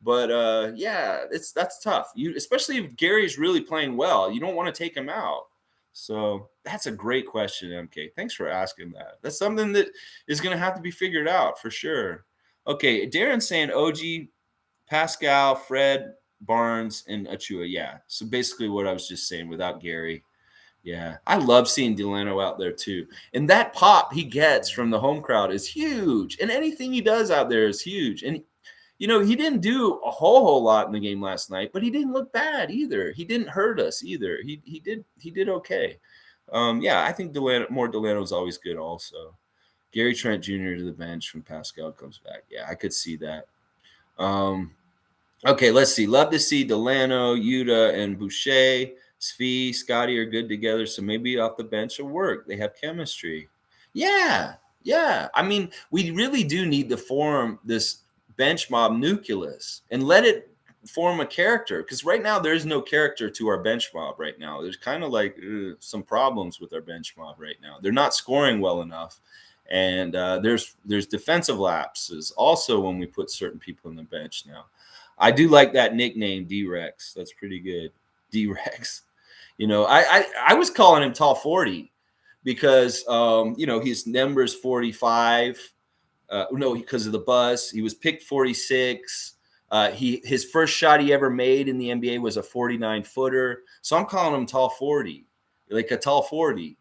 But yeah, that's tough. Especially if Gary's really playing well, you don't want to take him out. So that's a great question, MK. Thanks for asking that. That's something that is going to have to be figured out for sure. Okay, Darren's saying OG, Pascal, Fred, Barnes, and Achua. Yeah. So basically what I was just saying without Gary. Yeah. I love seeing Delano out there too. And that pop he gets from the home crowd is huge. And anything he does out there is huge. And he didn't do a whole lot in the game last night, but he didn't look bad either. He didn't hurt us either. He did okay. Yeah, I think Delano is always good also. Gary Trent Jr. to the bench when Pascal comes back. Yeah, I could see that. Okay, let's see. Love to see Delano, Yuta, and Boucher. Svi, Scotty are good together, so maybe off the bench will work. They have chemistry. Yeah, yeah. I mean, we really do need to form this bench mob nucleus and let it form a character, because right now there's no character to our bench mob right now. There's kind of like some problems with our bench mob right now. They're not scoring well enough. And there's defensive lapses also when we put certain people on the bench now. I do like that nickname, D-Rex. That's pretty good. D-Rex. I was calling him Tall 40 because, his number's 45. No, because of the bus. He was picked 46. His first shot he ever made in the NBA was a 49-footer. So I'm calling him Tall 40, like a Tall 40.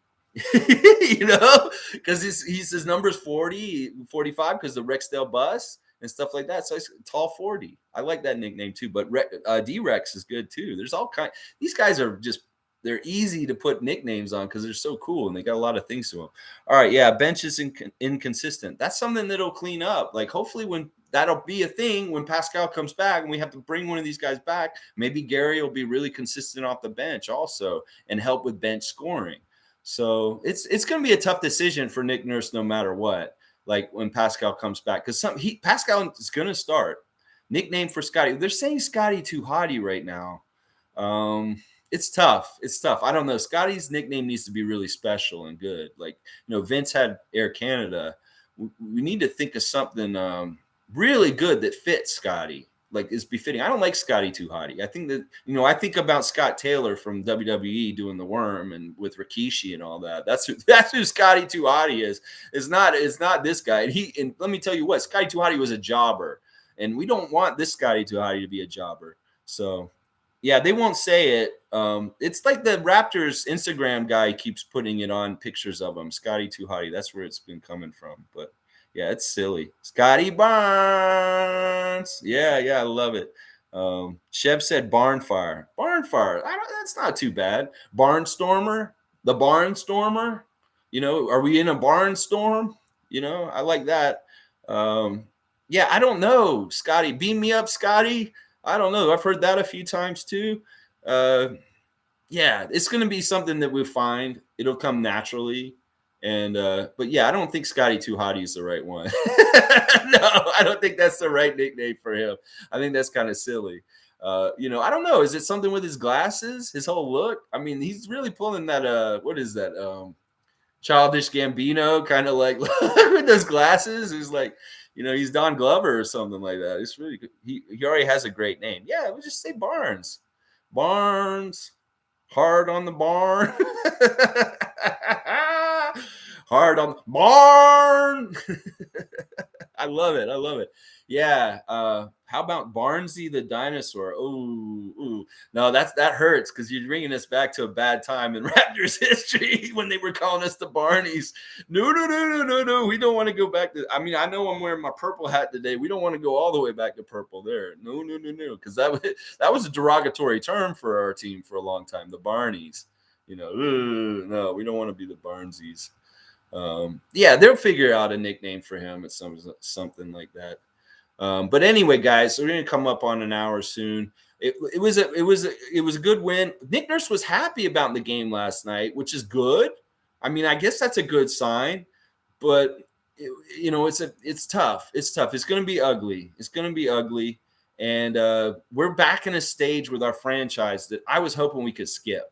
Because his number's 40, 45 because the Rexdale bus and stuff like that. So it's Tall 40. I like that nickname too. But D-Rex is good too. There's all kind. These guys are they're easy to put nicknames on because they're so cool and they got a lot of things to them. All right, yeah, bench is inconsistent. That's something that'll clean up. Like hopefully when that'll be a thing when Pascal comes back and we have to bring one of these guys back, maybe Gary will be really consistent off the bench also and help with bench scoring. So it's going to be a tough decision for Nick Nurse no matter what. Like when Pascal comes back, because Pascal is going to start. Nickname for Scotty. They're saying Scotty too hotty right now. It's tough. It's tough. I don't know. Scotty's nickname needs to be really special and good. Like, Vince had Air Canada. We need to think of something really good that fits Scotty, like is befitting. I don't like Scotty too hotty. I think that, I think about Scott Taylor from WWE doing the worm and with Rikishi and all that. That's who Scotty too hotty is. It's not this guy. And let me tell you what, Scotty too hotty was a jobber. And we don't want this Scotty too hotty to be a jobber. So yeah, they won't say it. It's like the Raptors Instagram guy keeps putting it on pictures of him. Scotty too hotty. That's where it's been coming from. But yeah, it's silly. Scotty Barnes. Yeah, I love it. Chev said Barnfire. Barnfire. That's not too bad. Barnstormer. The Barnstormer. Are we in a barnstorm? I like that. Yeah, I don't know, Scotty. Beam me up, Scotty. I don't know. I've heard that a few times too. Yeah, it's going to be something that we'll find. It'll come naturally. And but yeah, I don't think Scotty too hotty is the right one. No, I don't think that's the right nickname for him. I think that's kind of silly. I don't know. Is it something with his glasses, his whole look? I mean, he's really pulling that. What is that? Childish Gambino, kind of like with those glasses. He's like, he's Don Glover or something like that. It's really good. He already has a great name. Yeah, we'll just say Barnes. Barnes. Hard on the barn. Hard on the barn. I love it. I love it. Yeah. How about Barnesy the dinosaur? Ooh. No, that hurts because you're bringing us back to a bad time in Raptors history when they were calling us the Barneys. No. We don't want to go back to. I mean, I know I'm wearing my purple hat today. We don't want to go all the way back to purple there. No. Because that was a derogatory term for our team for a long time. The Barneys. No, we don't want to be the Barnesies. Yeah, they'll figure out a nickname for him. It's something like that. But anyway, guys, so we're gonna come up on an hour soon. It was a good win. Nick Nurse was happy about the game last night, which is good. I mean, I guess that's a good sign. But it's tough. It's tough. It's gonna be ugly. It's gonna be ugly. And we're back in a stage with our franchise that I was hoping we could skip.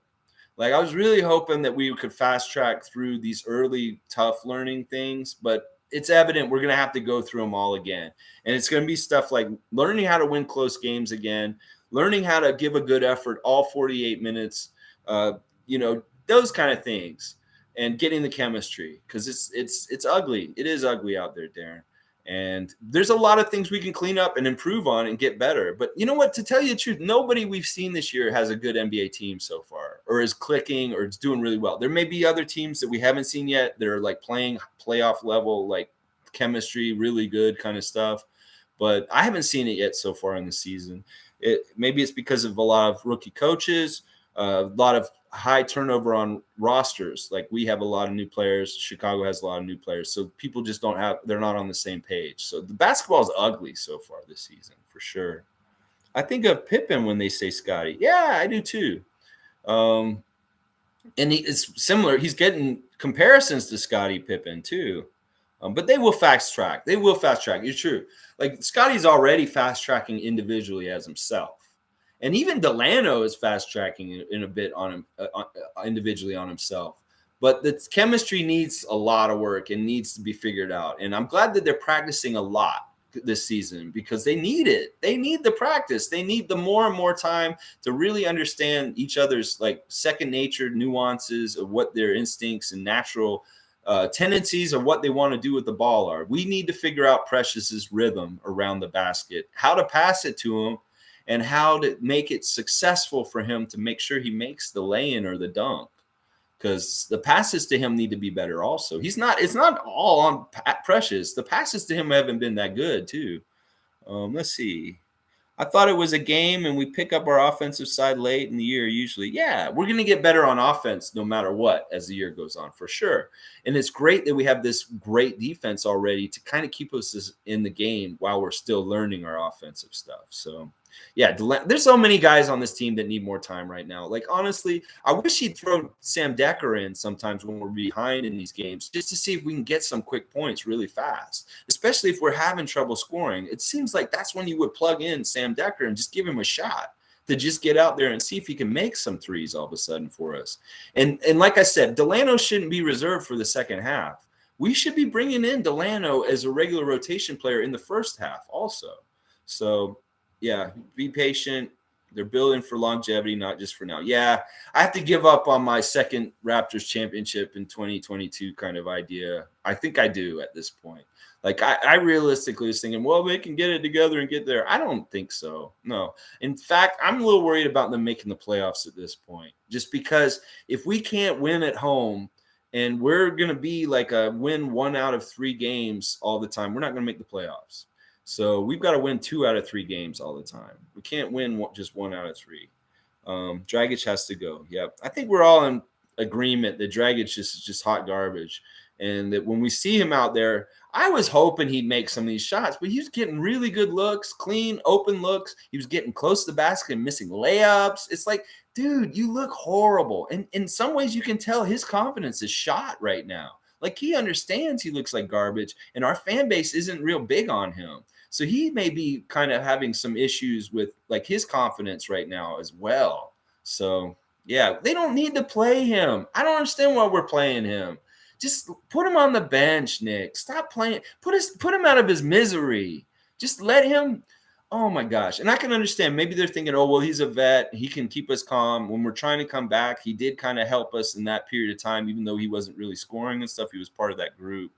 Like I was really hoping that we could fast track through these early tough learning things, but it's evident we're going to have to go through them all again. And it's going to be stuff like learning how to win close games again, learning how to give a good effort all 48 minutes, those kind of things, and getting the chemistry because it's ugly. It is ugly out there, Darren. And there's a lot of things we can clean up and improve on and get better. But you know what? To tell you the truth, nobody we've seen this year has a good NBA team so far, or is clicking, or is doing really well. There may be other teams that we haven't seen yet that are like playing playoff level, like chemistry, really good kind of stuff. But I haven't seen it yet so far in the season. Maybe it's because of a lot of rookie coaches, a lot of high turnover on rosters. Like we have a lot of new players. Chicago has a lot of new players. So people just they're not on the same page. So the basketball is ugly so far this season, for sure. I think of Pippen when they say Scotty. Yeah, I do too. And it's similar. He's getting comparisons to Scottie Pippen too. But they will fast track. You're true. Like Scotty's already fast tracking individually as himself. And even Delano is fast tracking in a bit on him individually on himself. But the chemistry needs a lot of work and needs to be figured out. And I'm glad that they're practicing a lot this season because they need it. They need the practice. They need the more and more time to really understand each other's like second nature nuances of what their instincts and natural tendencies of what they want to do with the ball are. We need to figure out Precious's rhythm around the basket, how to pass it to him, and how to make it successful for him to make sure he makes the lay-in or the dunk. Because the passes to him need to be better also. It's not all on Precious. The passes to him haven't been that good too. Let's see. I thought it was a game and we pick up our offensive side late in the year usually. Yeah, we're going to get better on offense no matter what as the year goes on, for sure. And it's great that we have this great defense already to kind of keep us in the game while we're still learning our offensive stuff. So, yeah, there's so many guys on this team that need more time right now. Like, honestly, I wish he'd throw Sam Decker in sometimes when we're behind in these games just to see if we can get some quick points really fast, especially if we're having trouble scoring. It seems like that's when you would plug in Sam Decker and just give him a shot to just get out there and see if he can make some threes all of a sudden for us. And like I said, Delano shouldn't be reserved for the second half. We should be bringing in Delano as a regular rotation player in the first half also. So, yeah, be patient. They're building for longevity, not just for now. Yeah, I have to give up on my second Raptors championship in 2022 kind of idea. I think I do at this point. Like, I realistically was thinking, well, they can get it together and get there. I don't think so. No. In fact, I'm a little worried about them making the playoffs at this point, just because if we can't win at home and we're going to be like a win 1 out of 3 games all the time, we're not going to make the playoffs. So we've got to win 2 out of 3 games all the time. We can't win just 1 out of 3. Dragic has to go. Yep. I think we're all in agreement that Dragic is just hot garbage. And that when we see him out there, I was hoping he'd make some of these shots, but he was getting really good looks, clean, open looks. He was getting close to the basket and missing layups. It's like, dude, you look horrible. And in some ways you can tell his confidence is shot right now. Like he understands he looks like garbage, and our fan base isn't real big on him. So he may be kind of having some issues with like his confidence right now as well. So yeah, they don't need to play him. I don't understand why we're playing him. Just put him on the bench, Nick. Stop playing. Put him out of his misery. Just let him. Oh my gosh. And I can understand. Maybe they're thinking, oh, well, he's a vet. He can keep us calm. When we're trying to come back, he did kind of help us in that period of time, even though he wasn't really scoring and stuff. He was part of that group.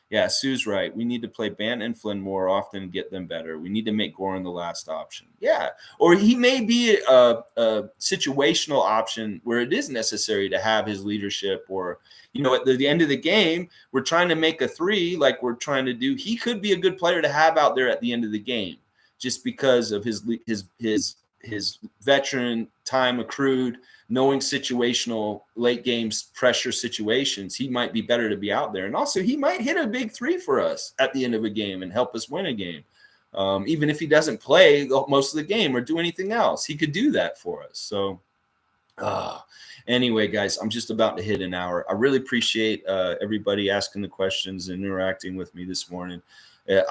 Yeah, Sue's right. We need to play Bant and Flynn more often and get them better. We need to make Goran the last option. Yeah. Or he may be a situational option where it is necessary to have his leadership, or, you know, at the end of the game, we're trying to make a 3 like we're trying to do. He could be a good player to have out there at the end of the game just because of his veteran time accrued, knowing situational late games pressure situations. He might be better to be out there. And also he might hit a big 3 for us at the end of a game and help us win a game. Even if he doesn't play most of the game or do anything else, he could do that for us. So anyway, guys, I'm just about to hit an hour. I really appreciate everybody asking the questions and interacting with me this morning.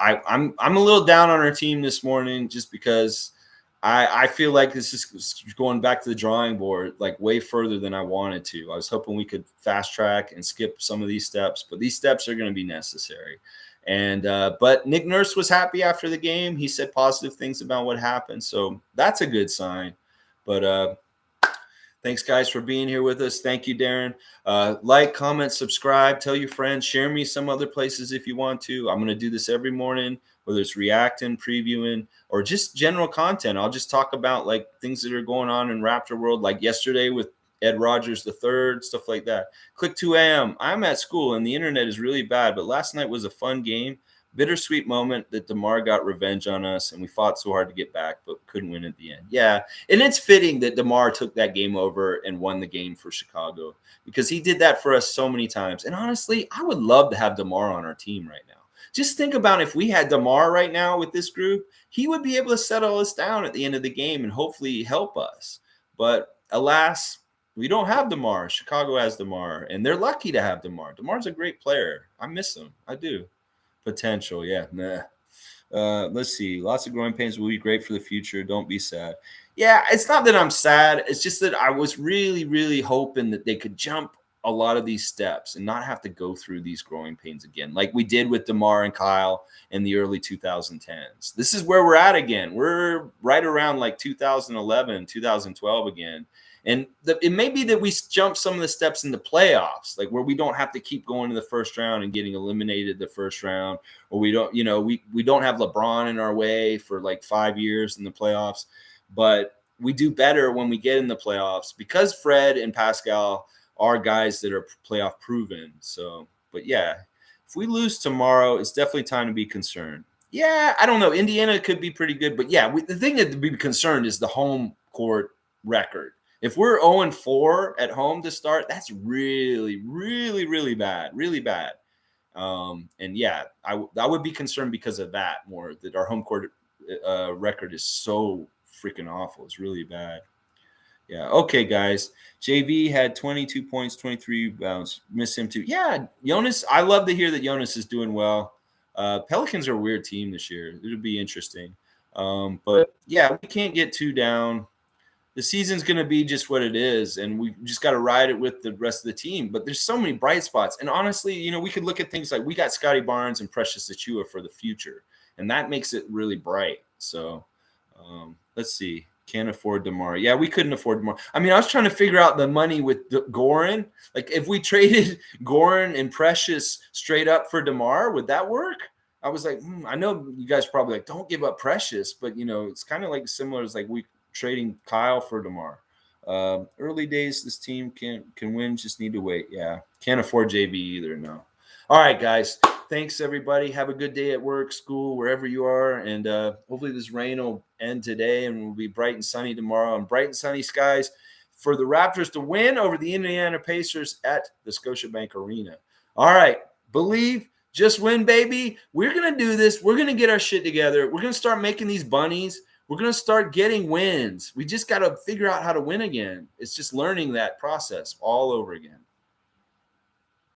I'm a little down on our team this morning just because I feel like this is going back to the drawing board, like way further than I wanted to. I was hoping we could fast track and skip some of these steps, but these steps are going to be necessary. And but Nick Nurse was happy after the game. He said positive things about what happened, so that's a good sign. But Thanks, guys, for being here with us. Thank you, Darren. Like, comment, subscribe, tell your friends, share me some other places if you want to. I'm going to do this every morning, whether it's reacting, previewing, or just general content. I'll just talk about like things that are going on in Raptor world, like yesterday with Ed Rogers III, stuff like that. Click 2 a.m. I'm at school and the internet is really bad, but last night was a fun game. Bittersweet moment that DeMar got revenge on us and we fought so hard to get back, but couldn't win at the end. Yeah. And it's fitting that DeMar took that game over and won the game for Chicago because he did that for us so many times. And honestly, I would love to have DeMar on our team right now. Just think about if we had DeMar right now with this group, he would be able to settle us down at the end of the game and hopefully help us. But alas, we don't have DeMar. Chicago has DeMar, and they're lucky to have DeMar. DeMar's a great player. I miss him. I do. Potential, yeah. Nah. Let's see. Lots of growing pains will be great for the future. Don't be sad. Yeah, it's not that I'm sad. It's just that I was really, really hoping that they could jump a lot of these steps and not have to go through these growing pains again, like we did with DeMar and Kyle in the early 2010s. This is where we're at again. We're right around like 2011, 2012 again. And it may be that we jump some of the steps in the playoffs, like where we don't have to keep going to the first round and getting eliminated the first round, or we don't, we don't have LeBron in our way for like 5 years in the playoffs, but we do better when we get in the playoffs because Fred and Pascal are guys that are playoff proven. So, but yeah, if we lose tomorrow, it's definitely time to be concerned. Yeah, I don't know. Indiana could be pretty good, but yeah, the thing that to be concerned is the home court record. If we're 0-4 at home to start, that's really, really, really bad, really bad. And yeah, I would be concerned because of that more, that our home court record is so freaking awful. It's really bad. Yeah. Okay, guys. JV had 22 points, 23 rebounds. Miss him too. Yeah, Jonas. I love to hear that Jonas is doing well. Pelicans are a weird team this year. It'll be interesting. But yeah, we can't get too down. The season's going to be just what it is, and we just got to ride it with the rest of the team. But there's so many bright spots. And honestly, we could look at things like we got Scotty Barnes and Precious Achua for the future, and that makes it really bright. So let's see. Can't afford DeMar. Yeah, we couldn't afford DeMar. I mean, I was trying to figure out the money with Goran. Like, if we traded Goran and Precious straight up for DeMar, would that work? I was like, I know you guys probably like, don't give up Precious, but, it's kind of like similar as like we trading Kyle for DeMar. Early days, this team can win, just need to wait. Yeah, can't afford JV either, no. All right, guys. Thanks, everybody. Have a good day at work, school, wherever you are. And hopefully this rain will end today and will be bright and sunny tomorrow, and bright and sunny skies for the Raptors to win over the Indiana Pacers at the Scotiabank Arena. All right. Believe, just win, baby. We're going to do this. We're going to get our shit together. We're going to start making these bunnies. We're going to start getting wins. We just got to figure out how to win again. It's just learning that process all over again.